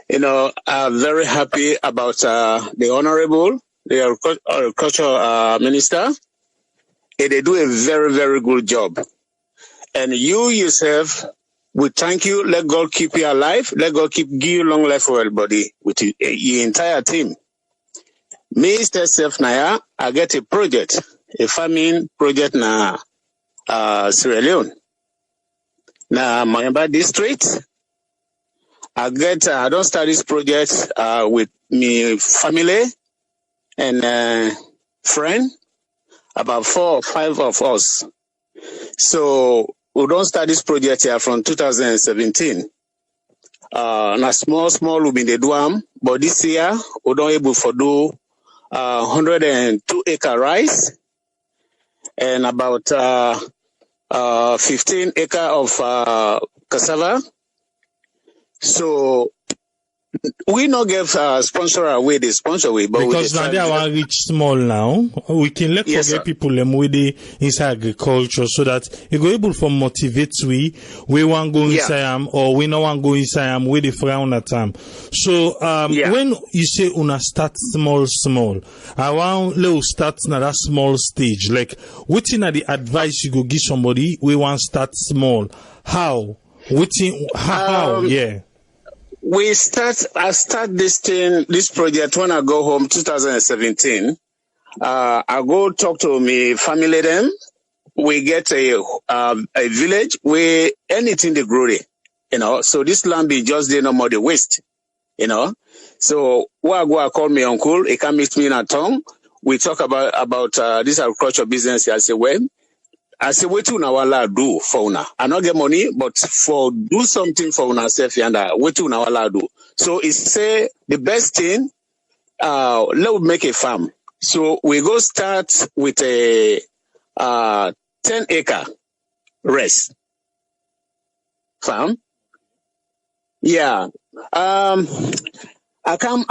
S13: You know, I'm very happy about the honorable, the agriculture minister. They do a very, very good job. And you yourself, we thank you. Let God keep you alive. Let God give you long life for everybody with your entire team. Me, self Naya, I get a project, a farming project na Sierra Leone. Na Mayamba district. I don't start this project with me family and friend, about 4 or 5 of us. So we don't start this project here from 2017. Na small we been the do, but this year we don't able to do 102 acre rice and about 15 acre of cassava. So We not get sponsor away the sponsor way, but
S1: because now they are reach small now. We can let forget people them with the inside agriculture so that it go able for motivate we want go inside them or we no want go inside them with the frown at them. So when you say una start small, I want little start na that small stage. Like what in the advice you go give somebody we want start small. How? How? Yeah.
S13: I start this project when I go home 2017. I go talk to me family them. We get a village where anything they grow there, you know. So this land be just there no more the waste, you know. So I call me uncle, he can meet me in a town. We talk about this agriculture business. I say, what do una do for una? I not get money, but for do something for una self and what do una do? So it say the best thing, let's make a farm. So we go start with a 10-acre rest farm. Yeah. I come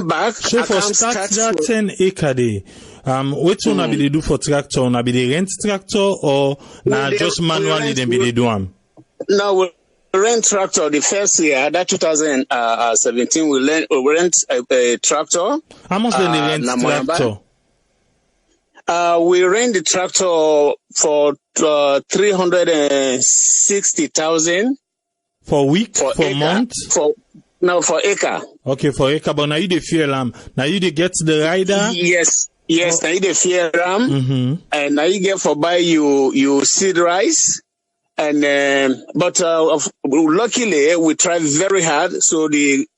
S13: back.
S1: So for start that 10-acre day. What una be they do for tractor? Una be they rent tractor or just manually then be they do them?
S13: No, we rent tractor. The first year, that 2017, we rent a tractor.
S1: How much then they rent tractor?
S13: We rent the tractor for 360,000
S1: for week, for
S13: acre,
S1: month,
S13: for acre.
S1: Okay, for acre. But now you the fear lamb. Now you the get the rider.
S13: Yes. Now you the fear ram, and now you get for buy you seed rice, and but luckily we try very hard. So the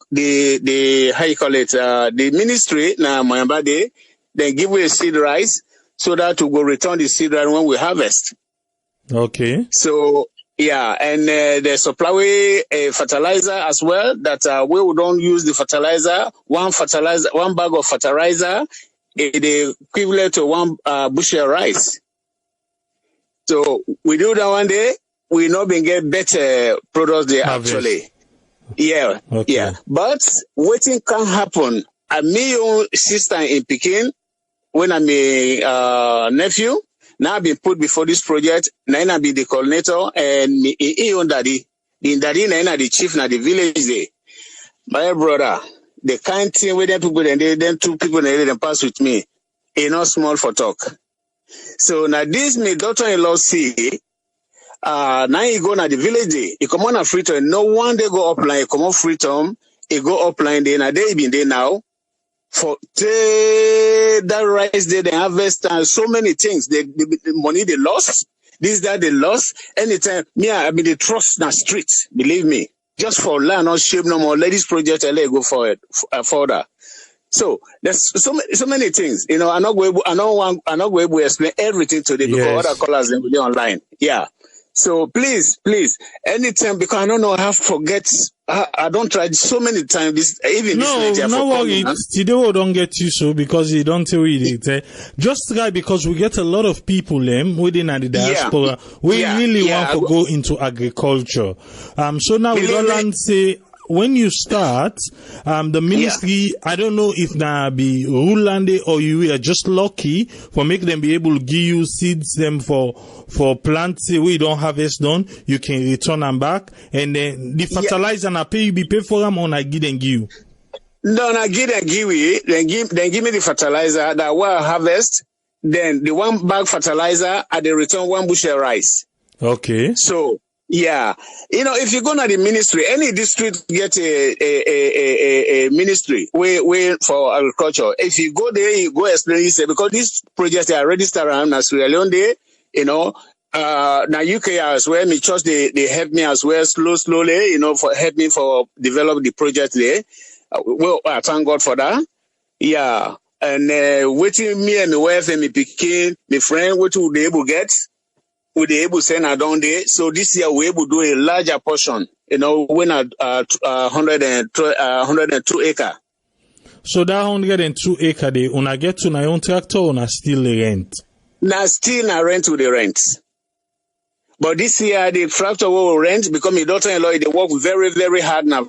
S13: how you call it the ministry now Mayambade they give us seed rice so that we go return the seed rice when we harvest.
S1: Okay.
S13: So yeah, and they supply a fertilizer as well. That we don't use the fertilizer. One bag of fertilizer. The equivalent to one bushel rice. So we do that one day, we not been get better products there actually. Yeah. Okay. Yeah. But waiting can happen. Me own sister in Peking, when I'm a nephew, now I've been put before this project, now I be the coordinator and me own daddy. The daddy na the chief na the village there. My brother. The kind thing where them people and then two people and pass with me, not small for talk. So now this my daughter-in-law see, now he go na the village day. He come on a Freetown. No one they go upline. He come on Freetown. He go upline there. Now they been there now for that rice there they harvest and so many things. The money they lost. This that they lost. Anytime I mean the trust na street. Believe me. Just for land, not shape no more. Let this project LA go forward further. So there's so many things. You know, I'm not going to explain everything today because other callers will be online. Yeah. So please, anytime because I don't know how to forget. I don't try so many times.
S1: No worry. Today we don't get you so because you don't read it. Just try because we get a lot of people within the diaspora. We really want to go into agriculture. So now we don't say. When you start, the ministry, I don't know if now be Rulande or you are just lucky for make them be able to give you seeds them for plants we don't harvest done, you can return them back and then the fertilizer na pay you be pay for them or I give and give you.
S13: No, I give and give you, then give me the fertilizer that will harvest, then the one bag fertilizer at the return one bushel rice.
S1: Okay.
S13: So yeah, you know, if you go to the ministry, any district get a ministry way for agriculture. If you go there, you go explain. You say because these projects are registered around Sierra Leone, you know. Now UK as well. Me trust they help me as well, slowly, you know, for help me for develop the project there. Well, I thank God for that. Yeah, and waiting me and my wife and my pikin, my friend, what would they able get? Would they able send down there? So this year we able do a larger portion. You know, when at 102 acre.
S1: So that 102 acre, they una get to na own tractor or na still the rent?
S13: Na still na rent to the rent. But this year, the tractor will rent because my daughter-in-law, they work very, very hard na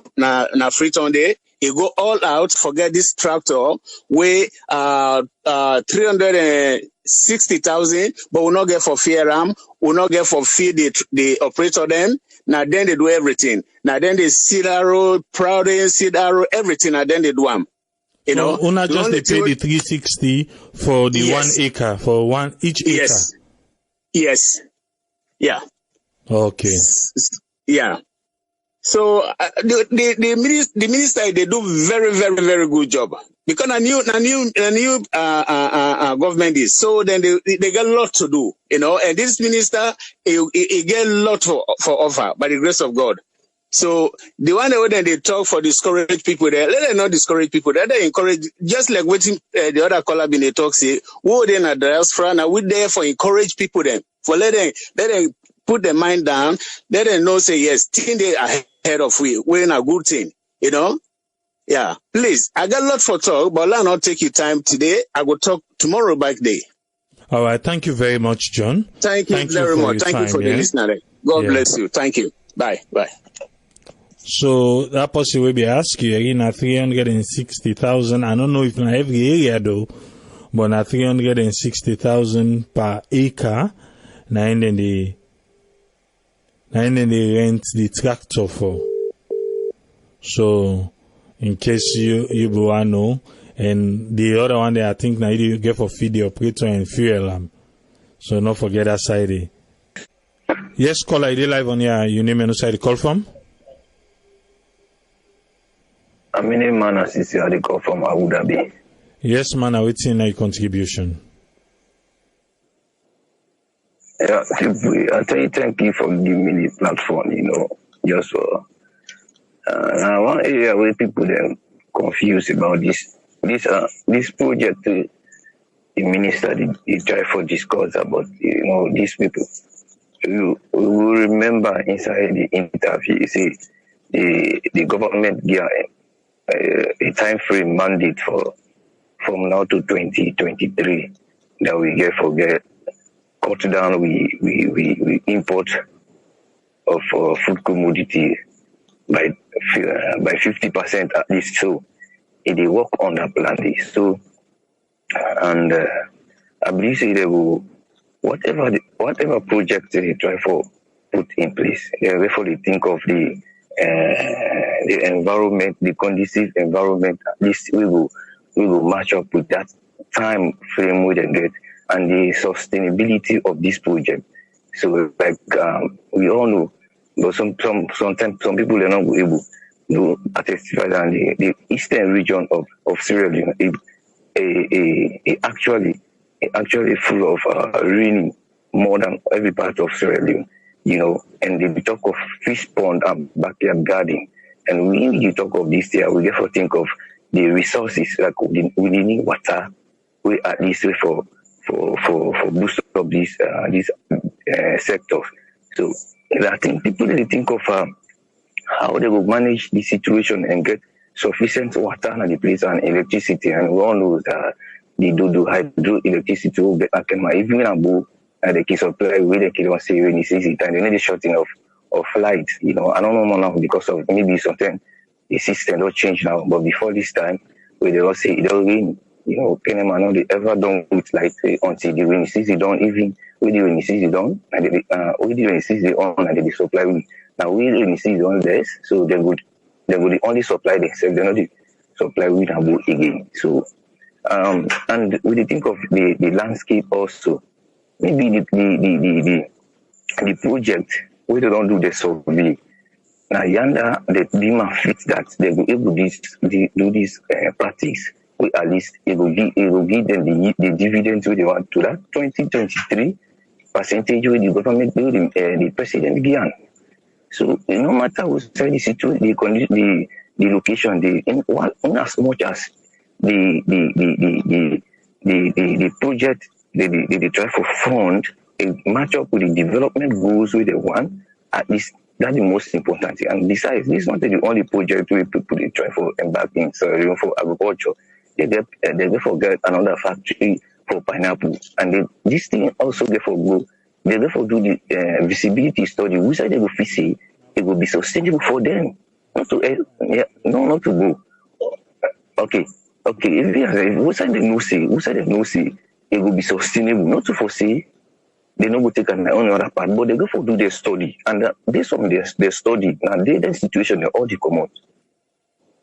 S13: Freetown day. He go all out, forget this tractor, weigh 360,000, but will not get for fear ram, will not get for feed the operator them. Now then they do everything. Now then they seed arrow, seed arrow, everything, and then they do them. You know,
S1: Una just they pay the 360 for the 1 acre, for each acre.
S13: Yes. Yes. Yeah.
S1: Okay.
S13: Yeah. So the minister they do very, very, very good job because a new government is, so then they get a lot to do, you know, and this minister he get a lot for offer by the grace of God. So the one that they talk for discourage people there, let them not discourage people. Let them encourage, just like waiting the other caller been they talk say, who then at diaspora now we there for encourage people then for let them put their mind down, let them know say yes, thing they ahead of we're in a good thing, you know. Yeah, please. I got a lot for talk, but I'll not take you time today. I will talk tomorrow back day.
S1: All right, thank you very much, John.
S13: Thank you very much. Thank you for the listener. God bless you. Thank you. Bye.
S1: So that person will be asking again at 360,000. I don't know if in every area though, but at 360,000 per acre. Now then they rent the tractor for. So in case you will know, and the other one that I think now you get for feed the operator and fuel. So not forget that side. Yes, caller, ID live on here. You name and side call from.
S14: I'm in a man assist you. I call from Abu Dhabi.
S1: Yes, man. I waiting a contribution.
S14: Yeah, I thank you for giving me the platform. You know, just for one area where people then confused about this project. The minister he try for discuss about these people. You will remember inside the interview, you see the government give a time frame mandate from now to 2023 that we cut down we import of food commodity by 50% at least. So they work on that plan. So and I believe they will whatever project they try for put in place. Therefore they think of the environment, the conducive environment. At least we will match up with that time frame we get and the sustainability of this project. So like we all know, but sometimes some people are not able to testify that the eastern region of Sierra Leone is actually full of rain more than every part of Sierra Leone. You know, and they talk of fish pond and backyard garden. And when you talk of this here, we therefore think of the resources, like we need water, we at least for boost up these sectors. So I think people they think of how they will manage the situation and get sufficient water in the place and electricity. And we all know that they do hydro electricity will get even about the case of supply where they can say when it's easy time, they need the shorting of flights. You know, I don't know more now because of maybe something the system don't change now. But before this time, where they all say it don't rain, you know, Kenema now they ever done with like until the rainy season don't even with the rainy season done and with the rainy season on and they supply with now with rainy season on this, so they would only supply themselves, they not supply with and again. So and when you think of the landscape also. Maybe the project where they don't do the survey. Now yonder the demand fits that they will able to do this practice. We at least it will give them the dividends we they want to that 2023 percentage with the government building the president given. So no matter what say the situation, the location, in as much as the project. They try for fund a match up with the development goals with the one. At least that's the most important thing. And besides, this is not the only project where people they try for embarking for agriculture. They forget another factory for pineapple, and this thing also therefore go They therefore do the visibility study. Which side they go fit say it will be sustainable for them. Not to not to go. Okay. If which side they no say, it will be sustainable. Not to foresee. They no go take on other part, but they go for do their study, and based on their study, now the situation they all the come out,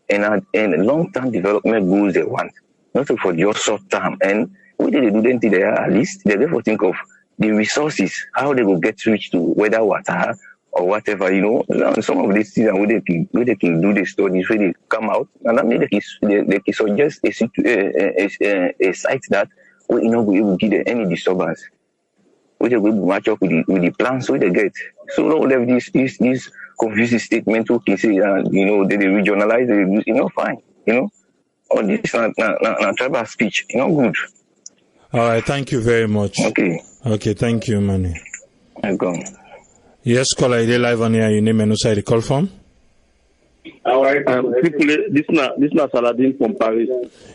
S14: and long-term development goals they want, not for just short-term. And what they do then they are at least they therefore think of the resources, how they will get reach to whether water or whatever, some of these things where they can do the studies where they come out, and I mean they can suggest a site that we will give them any disturbance. We will match up with the plans we they get. So don't have this confusing statement who can say they regionalize, fine. All this tribal speech, good.
S1: All right, thank you very much. Okay, thank you, Manu.
S14: Welcome.
S1: Yes, caller, you live on here. Your name and also the call from.
S15: All right, people, this is Saladin from Paris.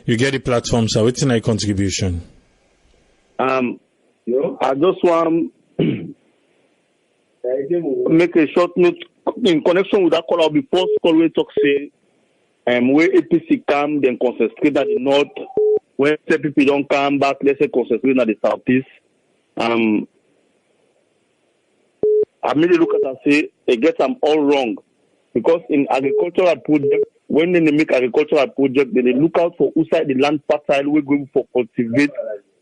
S1: You get the platform, sir. What's your contribution?
S15: I just want to make a short note in connection with that call. The first call we talk say, where APC come, then concentrate at the north. When people don't come back, let's say concentrate at the southeast. I made a look at and say, they get them all wrong. Because in agricultural project, when they make agricultural project, they look out for outside the land fertile, we're going for cultivate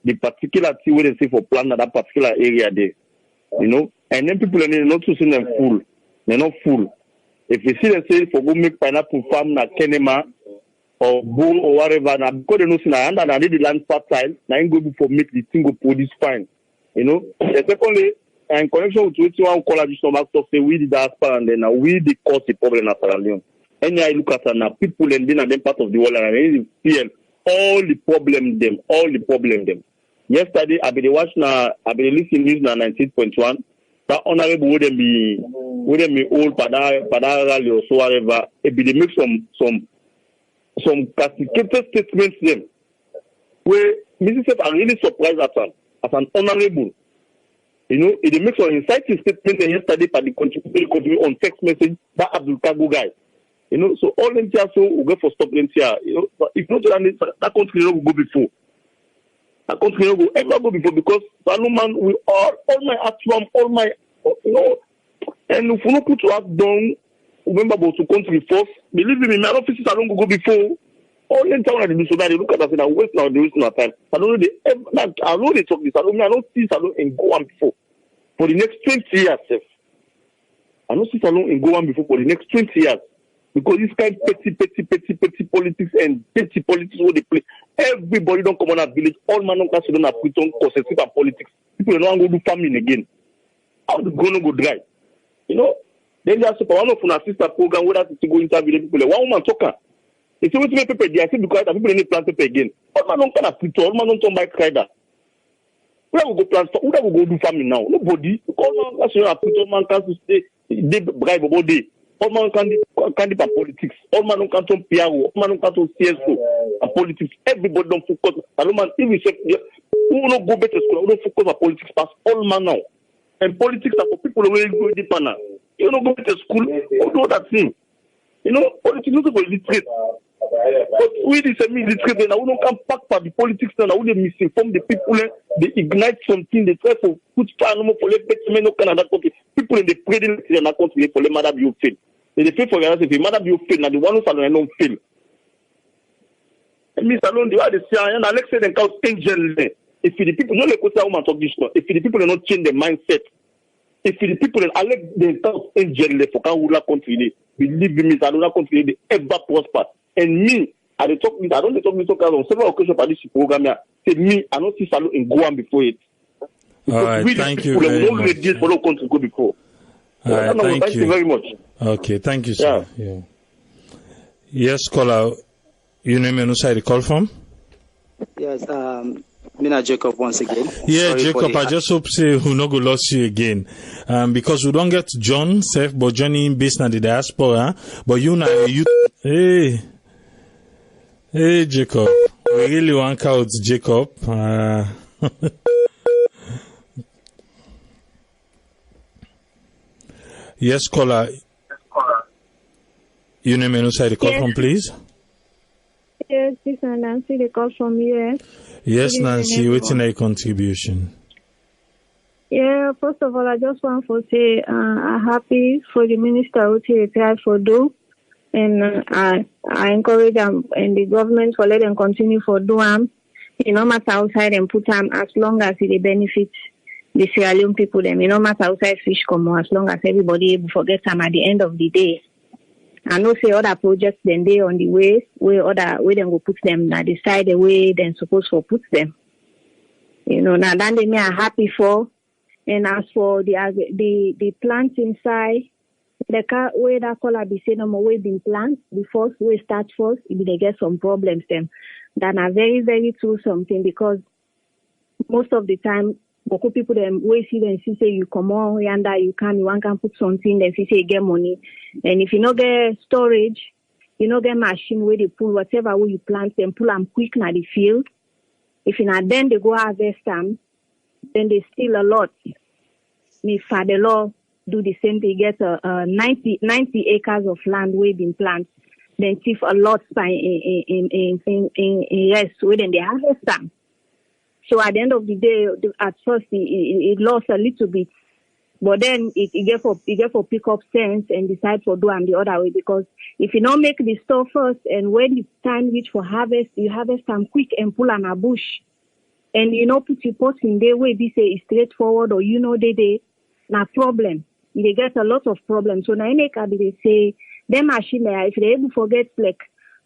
S15: the particular thing where they say for plant that particular area there. And then people are not to see them full. They're not full. If you see them say for go make pineapple farm na Kenema or bull or whatever, now because they know see na under the land fertile, now you go for make the thing go produce fine. And secondly, in connection with what you want to call additional back to say we the diaspora and then we the cause the problem in Sierra Leone. And I look at now people and then them part of the world and I feel all the problem them. Yesterday, I been watching listening news na 19.1. That honorable wouldn't be old Pada rally or so whatever. It be they make some castigated statements them where Mrs. are really surprised at an honorable. It makes some inciting statement yesterday by the country on text message that Abdul Kago guy. So all them here so will go for stop them here. But if not that country will go before. I continue to go ever go before because Salomon will all my action, all my and if you not put us down, remember about to country first, believe me, my offices I don't go before. All the time I do so that they look at us and I waste now, they waste no time. I don't know I know they talk this, I don't see Salon and go on before. For the next 20 years, I don't see Salon and go on before for the next 20 years. Because this kind of petty politics and petty politics where they play. Everybody don't come on a village. All man don't consider a Britain consensus and politics. People don't want to do farming again. How the going to go dry? Then there's one of our sister program where to go interview people. One woman talker. It's always make paper. They are because people need plant paper again. All man don't kind of Britain. All man don't turn bike rider. Where we go plant? Where we go do farming now? Nobody. All man can say man can stay. They bribe about day. All man can do politics. All man don't turn PR. All man don't turn CSO. And politics. Everybody don't focus. And man, if we say who don't go better school, who don't focus on politics past all man now. And politics are for people who will go deeper now. You don't go to school, or do that thing. Politics is not for illiterate. But we the semi-illiterate, now we don't come back for the politics now. We misinform the people. They ignite something. They try to put fire no more for the men no Canada country. People in the trading in that country for the mother be fail. They fail for the if the mother be fail. Now the one who salon don't fail. And Mr. Salon, the way they say, and Alex said, "They count angel." If the people no like what woman talk this now, if the people not change their mindset. If the people in Alex they count angel for Kanwula country, believe me, Salona country they ever prosper. And me, I don't talk on several occasions about this program here. Say me, I don't see Salon in Guam before it.
S1: All right, thank you very much.
S15: For country go before.
S1: All right,
S15: thank you very much.
S1: Okay, thank you, sir. Yeah. Yes, caller, you name and who the call from?
S8: Yes, Mina Jacob once again.
S1: Yeah, sorry, Jacob, I just hope say we no go lost you again. Because we don't get John safe, but Johnny based on the diaspora. But you now you hey Jacob. We really want out Jacob. Yes, caller. Your name and who the call from, please?
S16: Yes, this is Nancy, the call from US.
S1: Yes, Nancy, what's your contribution?
S16: Yeah, first of all, I just want to say I'm happy for the minister who retired for do. And I encourage them and the government for let them continue for do them. No matter outside and put them as long as it benefits the Sierra Leone people. Them, no matter outside fish come as long as everybody able forget them at the end of the day. I know say other projects then they on the way then go put them at the side the way then supposed to put them. Now then they are happy for. And as for the plants inside, the car where that color be say no more way been plant the first way start first, if they get some problems them that are very, very true something because most of the time Boko people them we see them see say you come on yonder you one can put something then see say you get money. And if you not get storage, you not get machine where they pull whatever way you plant them, pull them quick na the field. If you not then they go harvest them, then they steal a lot. Me father law do the same thing, get 90 acres of land where been planted, then thief a lot in rest where then they harvest them. So at the end of the day, at first it lost a little bit, but then it get for pick up sense and decide for do them the other way because if you don't make the store first and when it's time reach for harvest, you harvest them quick and pull on a bush. And put your pot in there where they say it's straightforward or they na problem. They get a lot of problems. So now they say them machine there, if they able forget like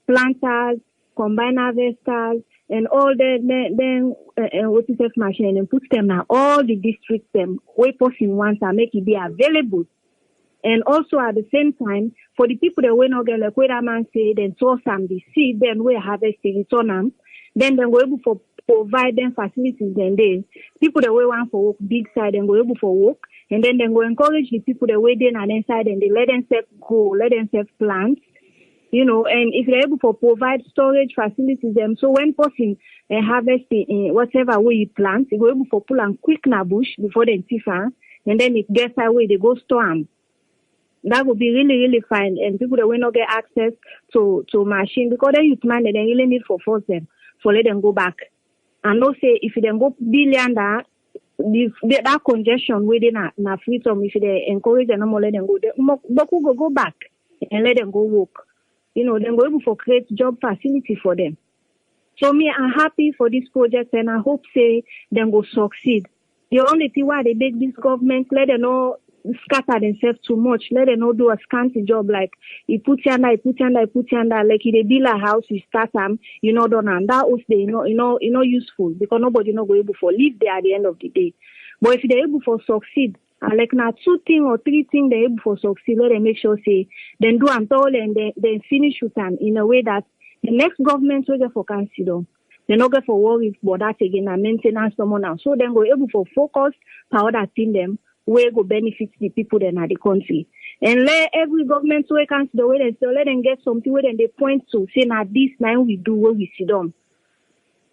S16: planters, combine harvesters, and all then what is that machine and then put them now all the districts them where person wants and make it be available. And also at the same time for the people that we not get like where that man say then source some the seed then we harvest it return them, then we able for provide them facilities then they people that we want for work big side and go able for work. And then they go encourage the people that wait in and inside and they let themselves grow, let themselves plant, and if they're able to provide storage facilities them. So when person harvest in whatever way you plant, they go able to pull and quick na bush before they thief and then it gets away, they go store them. That would be really, really fine. And people that will not get access to machine because then you man they really need for force them, for let them go back. And no say if they go billion that congestion within na freedom, if they encourage them, let them go, they go back and let them go work. Then go able to create job facility for them. So me, I'm happy for this project and I hope say them go succeed. The only thing why they make this government, let them know scatter themselves too much. Let them not do a scanty job like he put yonder, like if they build a house, you start them, done and that was they useful because nobody not go able for live there at the end of the day. But if they're able for succeed, like now 2 things or 3 things they're able for succeed, let them make sure say then do them all and then finish with them in a way that the next government will get for consider. They not get for worry about that again and maintenance someone else. So then go able for focus power that in them where go benefit the people that are the country. And let every government so can the way they so let them get something where then they point to say now this now we do what we see done.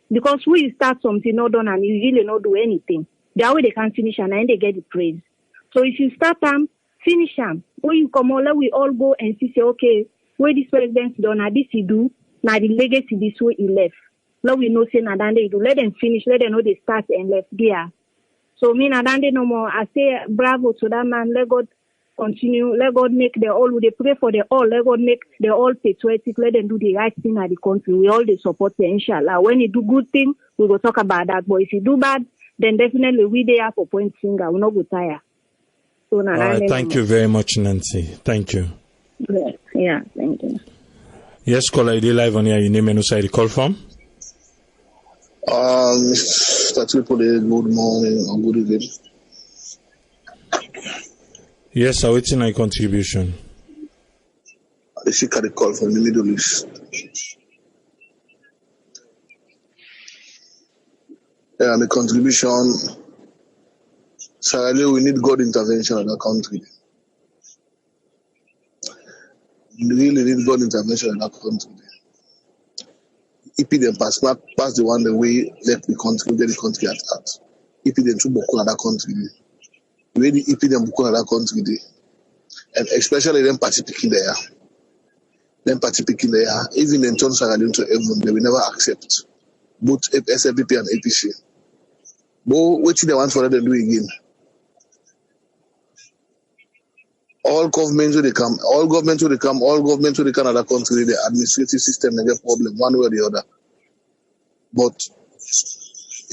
S16: Because we start something not done and you really not do anything. That way they can finish and then they get the praise. So if you start them, finish them. When you come on, let we all go and see say, okay, where this president's done, now this he do, now the legacy this way he left. Let we know say now then they do. Let them finish, let them know they start and left there. So me na dande no more. I say bravo to that man. Let God continue. Let God make the all. They pray for the all. Let God make the all patriotic. Let them do the right thing at the country. We all they support them, inshallah. When you do good thing, we will talk about that. But if you do bad, then definitely we there for point finger. We not go tire. So
S1: all right. Thank you very much, Nancy. Thank you.
S16: Yeah. Thank you.
S1: Yes, caller, you live on here. Your name and who side you call from?
S17: Mr. Tripoli, good morning or good evening.
S1: Yes, I'm waiting on your contribution.
S17: I seek a call from the Middle East. Yeah, my contribution. Sierra Leone, we need God intervention in the country. We really need God intervention in that country. EP them pass the one the way left the country, get the country at that. EP them to Boko at that country. The way the EP them Boko at that country, and especially them party picking there. Them party picking there, even in turn Sierra Leone to everyone, they will never accept both SLPP and APC. But what they want for them to do again? All governments will come, all governments will come in other country, the administrative system they get problem one way or the other. But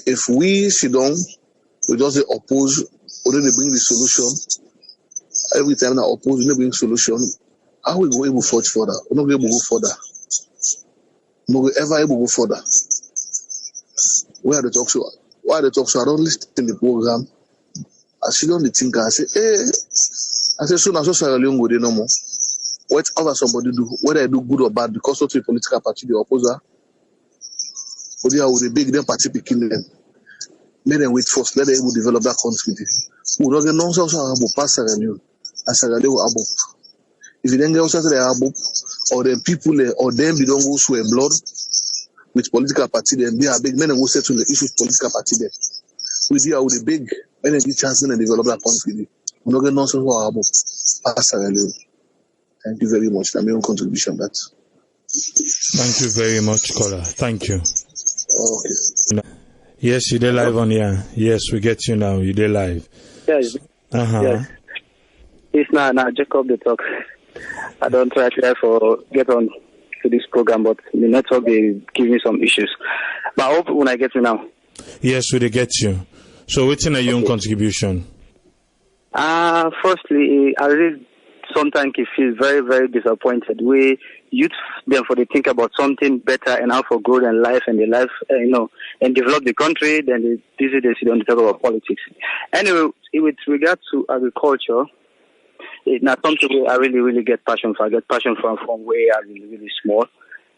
S17: if we sit down, we just oppose, or then they bring the solution. Every time they oppose, they bring solution. How we go able to forge further? We're not able to go further. We're not ever able to go further. Where are the talk show? Why the talk show? I don't listen to the program. I sit down the thinker. I say, I say, soon as Sierra Leone go there no more. Whatever somebody do, whether I do good or bad, because of the political party, the opposer, or they are with the big them party picking them. Let them wait first. Let them develop that country. We don't get nonsense about pass Sierra Leone. And Sierra Leone above. If you then get also the above, or the people, or them they don't go swear blood with political party, then they are big men and go settle the issue with political party. Then we deal with the big men and get chance and develop that country. We don't get nonsense about pass Sierra Leone. Thank you very much. That's my own contribution. That.
S1: Thank you very much, Kola. Thank you.
S17: Okay.
S1: Yes, you did live on here. Yes, we get you now. You did live.
S18: Yes.
S1: Yes.
S18: It's now Jacob the talk. I don't try for get on to this program, but the network they give me some issues. But I hope when I get you now.
S1: Yes, we did get you. So what's in your own contribution?
S18: Firstly, I really sometimes feel very, very disappointed. We youth them for they think about something better and how for growth and life and their life, and develop the country. Then they sit on to talk about politics. Anyway, with regard to agriculture, it's not something where I really, really get passion for. I get passion from where I'm really, really small,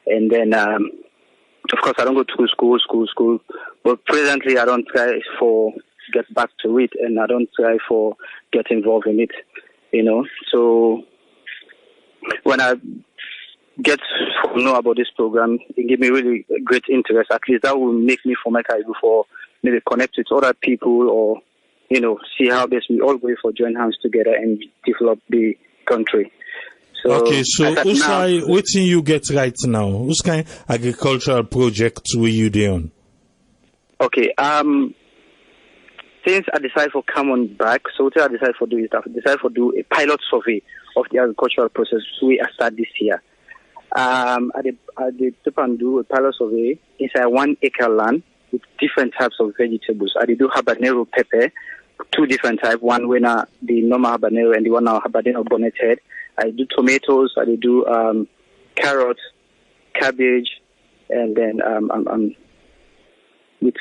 S18: and then of course I don't go to school. But presently I don't try for get back to it, and I don't try for get involved in it. So when I get to know about this program, it gives me really great interest. At least that will make me for my career before maybe connect with other people or, see how best we all go for join hands together and develop the country. So,
S1: okay, so what thing you get right now? Who's kind of agricultural project were you doing?
S18: Okay, since I decided to come on back, so what I decided to do is I decided to do a pilot survey of the agricultural process we start this year. I did do a pilot survey inside 1 acre land with different types of vegetables. I did do habanero pepper, 2 different types, one when the normal habanero and the one now habanero bonnet head. I do tomatoes, I did do carrots, cabbage, and then with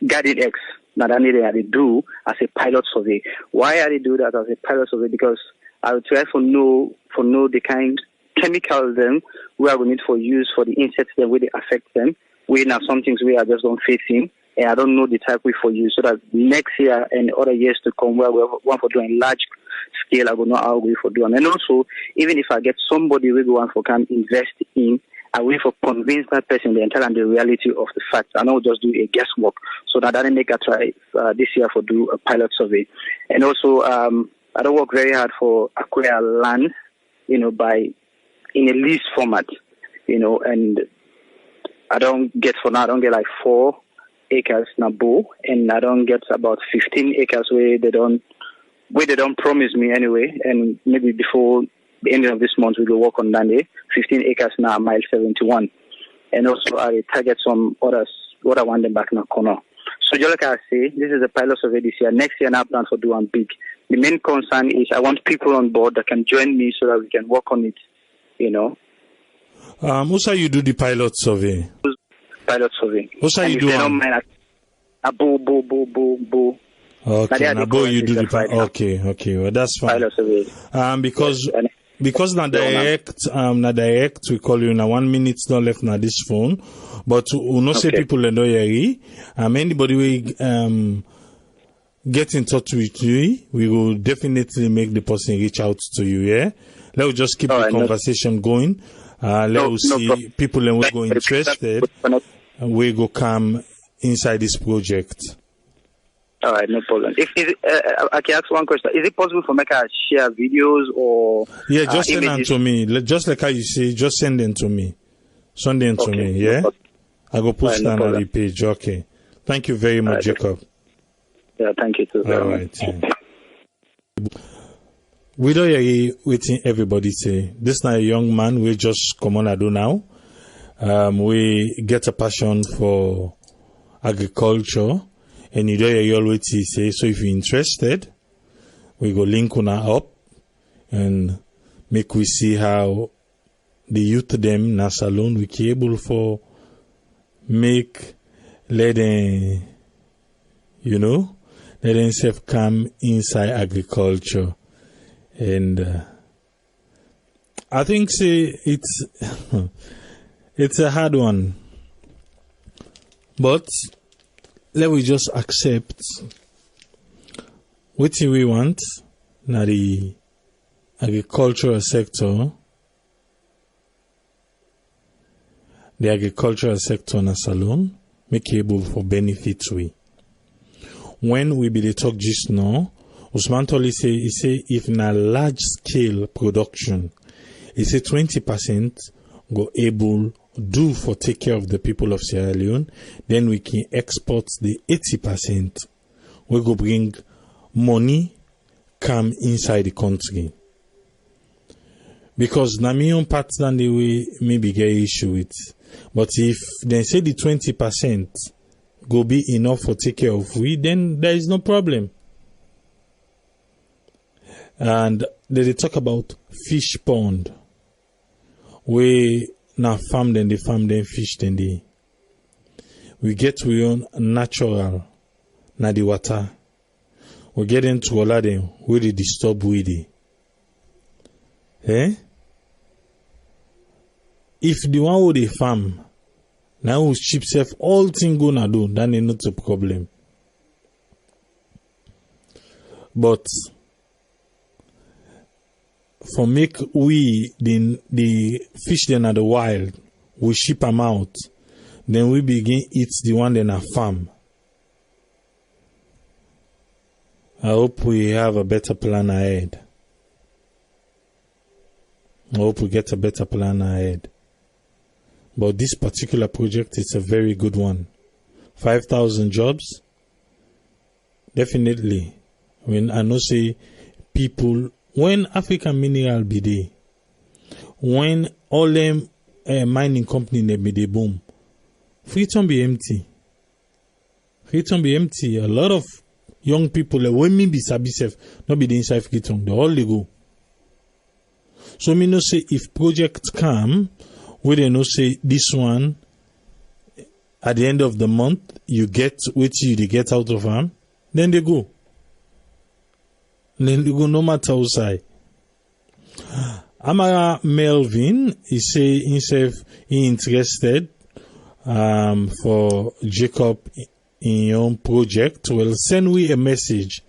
S18: garden eggs. Now that I did do as a pilot survey. Why I did do that as a pilot survey? Because I would try to know the kind chemicals them we are going to need for use for the insects them where they affect them. We have some things we are just don't fit in, and I don't know the type we for use, so that next year and other years to come where we want for doing large scale, I will know how we for doing. And also, even if I get somebody we want for can invest in, I will for convince that person the entire and the reality of the fact. I know just do a guesswork, so that I didn't make a try this year for do a pilot survey. And also, I don't work very hard for acquire land, by in a lease format, and I don't get like 4 acres Nabo, and I don't get about 15 acres where they don't promise me anyway, and maybe before the end of this month we will work on that day. 15 acres now, mile 71, and also I target some others. What I want them back in the corner. So just like I say, this is a pilot survey this year. Next year, I plan for doing big. The main concern is I want people on board that can join me so that we can work on it.
S1: Who's how you do the pilot survey?
S18: Pilot survey.
S1: Who's how you do?
S18: Boo.
S1: Okay, now you do the pilot. Okay, well that's fine.
S18: Pilot survey.
S1: Because na direct, we call you now 1 minute not left na this phone, but we not say people and anybody we get in touch with you, we will definitely make the person reach out to you. Yeah, let's just keep the conversation going. Let's see people and we go interested. We go come inside this project.
S18: All right, no problem. If I can ask one question, is it possible for me to share videos or
S1: Yeah, just send them
S18: images?
S1: to me. Just like how you say, just send them to me. Send them to me, yeah? I go post
S18: no
S1: them on
S18: problem.
S1: the page. Okay. Thank you very much, Jacob.
S18: Yeah, thank you too.
S1: All right. Yeah. We don't hear waiting everybody say. This now a young man we just come on I do now. We get a passion for agriculture, and you don't hear always say. So if you're interested, we go link on up and make we see how the youth them na salon we can able for make let them, you know, let themselves come inside agriculture. And I think say it's it's a hard one, but let we just accept what we want na the agricultural sector. The agricultural sector na salon make able for benefits we. When we be the talk just now, Usman Toli say if na large scale production, he say 20% go able do for take care of the people of Sierra Leone, then we can export the 80%. We go bring money come inside the country. Because na me own part than the way maybe get issue with. But if they say the 20% go be enough for take care of we, then there is no problem. And they talk about fish pond. We now farm then they farm then fish then they. We get we own natural na the water. We get into all of them where they disturb with it. Eh? If the one who they farm now who's cheap self all thing gonna do, then it's not a problem. But for make we the fish then at the wild, we ship them out, then we begin eat the one then a farm. I hope we have a better plan ahead. I hope we get a better plan ahead. But this particular project is a very good one. 5,000 jobs. Definitely. When I know say people, when African Mineral be there, when all them mining company they be the boom, Freetown be empty. Freetown be empty. A lot of young people, when me be sabi self, not be the inside Freetown, they all they go. So me no say if project come, we they no say this one at the end of the month you get what you they get out of them, then they go. Then they go no matter outside. Amara Melvin, he say himself he interested for Jacob in your project. Well, send we a message.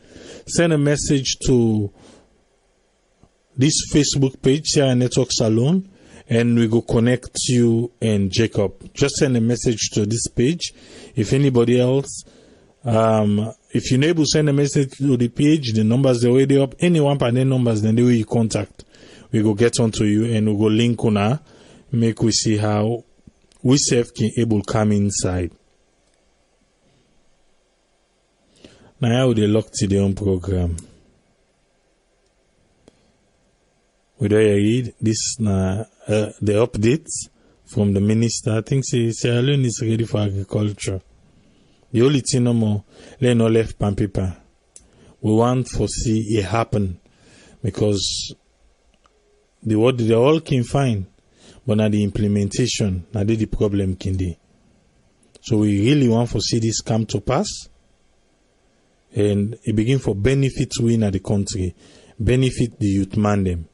S1: Send a message to this Facebook page, Sierra Network Salon, and we go connect you and Jacob. Just send a message to this page. If anybody else, if you're able to send a message to the page, the numbers are already up. Any one par numbers, then the way you contact, we go get onto you and we go link on her, make we see how we self can able come inside. Now how they lock to their own program. We don't read this the updates from the minister. I think Sierra Leone is ready for agriculture. The only thing no more, let no left pan paper. We want to see it happen because the word they all can find, but now the implementation, now the problem can be. So we really want to see this come to pass, and it begin for benefit we in the country, benefit the youth man them.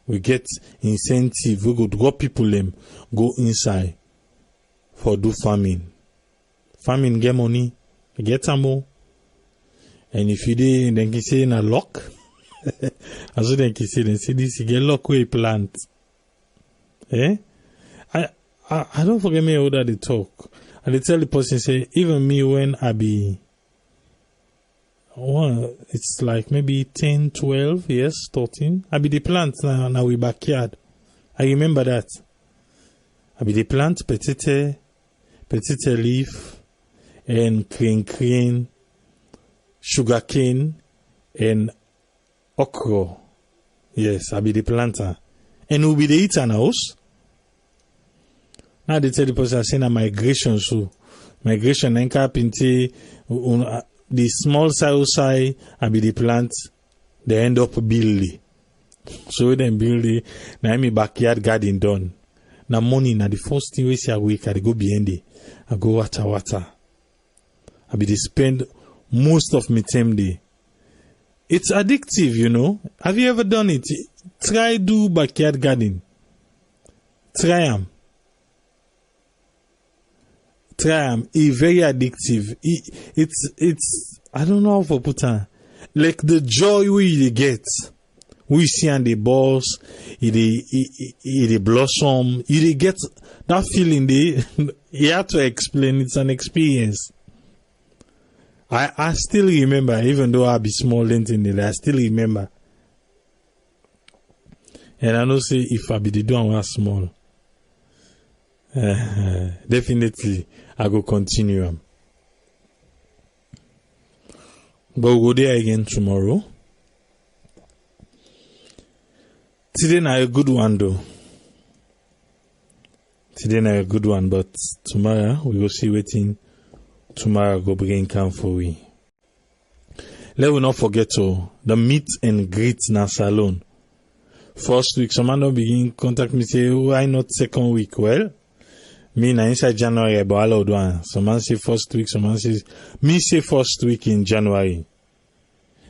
S1: We get incentive, we go drop people them, go inside for do farming. Farming get money, get some more. And if you did, then you say in a lock. As so then you say, this, you get lock where you plant. Eh? I don't forget me how that they talk. And they tell the person, say, even me when I be it's like maybe 10, 12 years, 13. I be the plant now we backyard. I remember that. I be the plant petite leaf and crane, sugar cane and okra. Yes, I be the planter. And we be the eater in house. Now they tell the person I say na migration, so migration and into the small size I be the plant, they end up building. So then building now my backyard garden done. Now morning na the first thing we see I wake, I go behind it. I go water. I be the spend most of my time there. It's addictive, you know. Have you ever done it? Try do backyard garden. Try them. It's very addictive. It's I don't know how to put it. Like the joy we get. We see on the balls, it blossom. You get that feeling there. You have to explain. It's an experience. I still remember, even though I be small in there, I still remember. And I know say if I be the one was small, definitely I go continue. But we'll go there again tomorrow. Today na a good one though. Today na a good one, but tomorrow we will see waiting. Tomorrow go bring camp for we. Let we not forget the meet and greet na salon. First week, some man don't begin contact me say why not second week? Well, me na inside January, but allowed one. Some man say first week, some man says me say first week in January.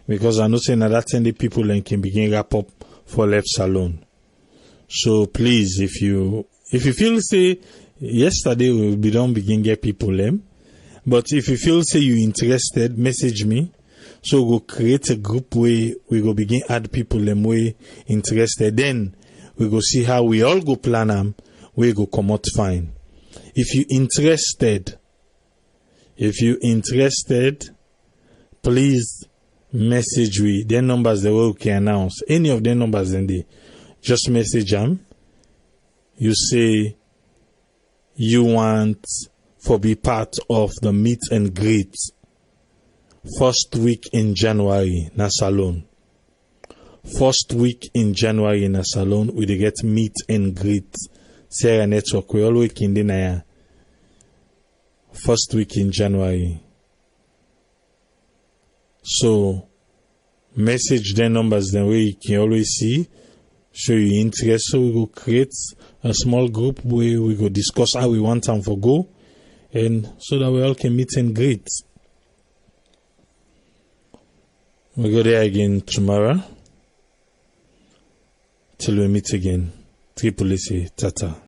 S1: Because I know say na that time the people then can begin wrap up for left salon. So please, if you feel say yesterday we be done begin get people them. But if you feel say you interested, message me. So we'll create a group where we go begin add people them way interested. Then we go see how we all go plan them. We go come out fine. If you interested, please message we. Their numbers the way we can announce. Any of their numbers in there. Just message them. You say you want for be part of the meet and greet first week in January na salon. First week in January na salon we dey get meet and greet. Sarah network we always in the first week in January. So message their numbers the way you can always see. Show you interest. So we go create a small group where we go discuss how we want them for go. And so that we all can meet and greet. We go there again tomorrow. Till we meet again. Triple C, Tata.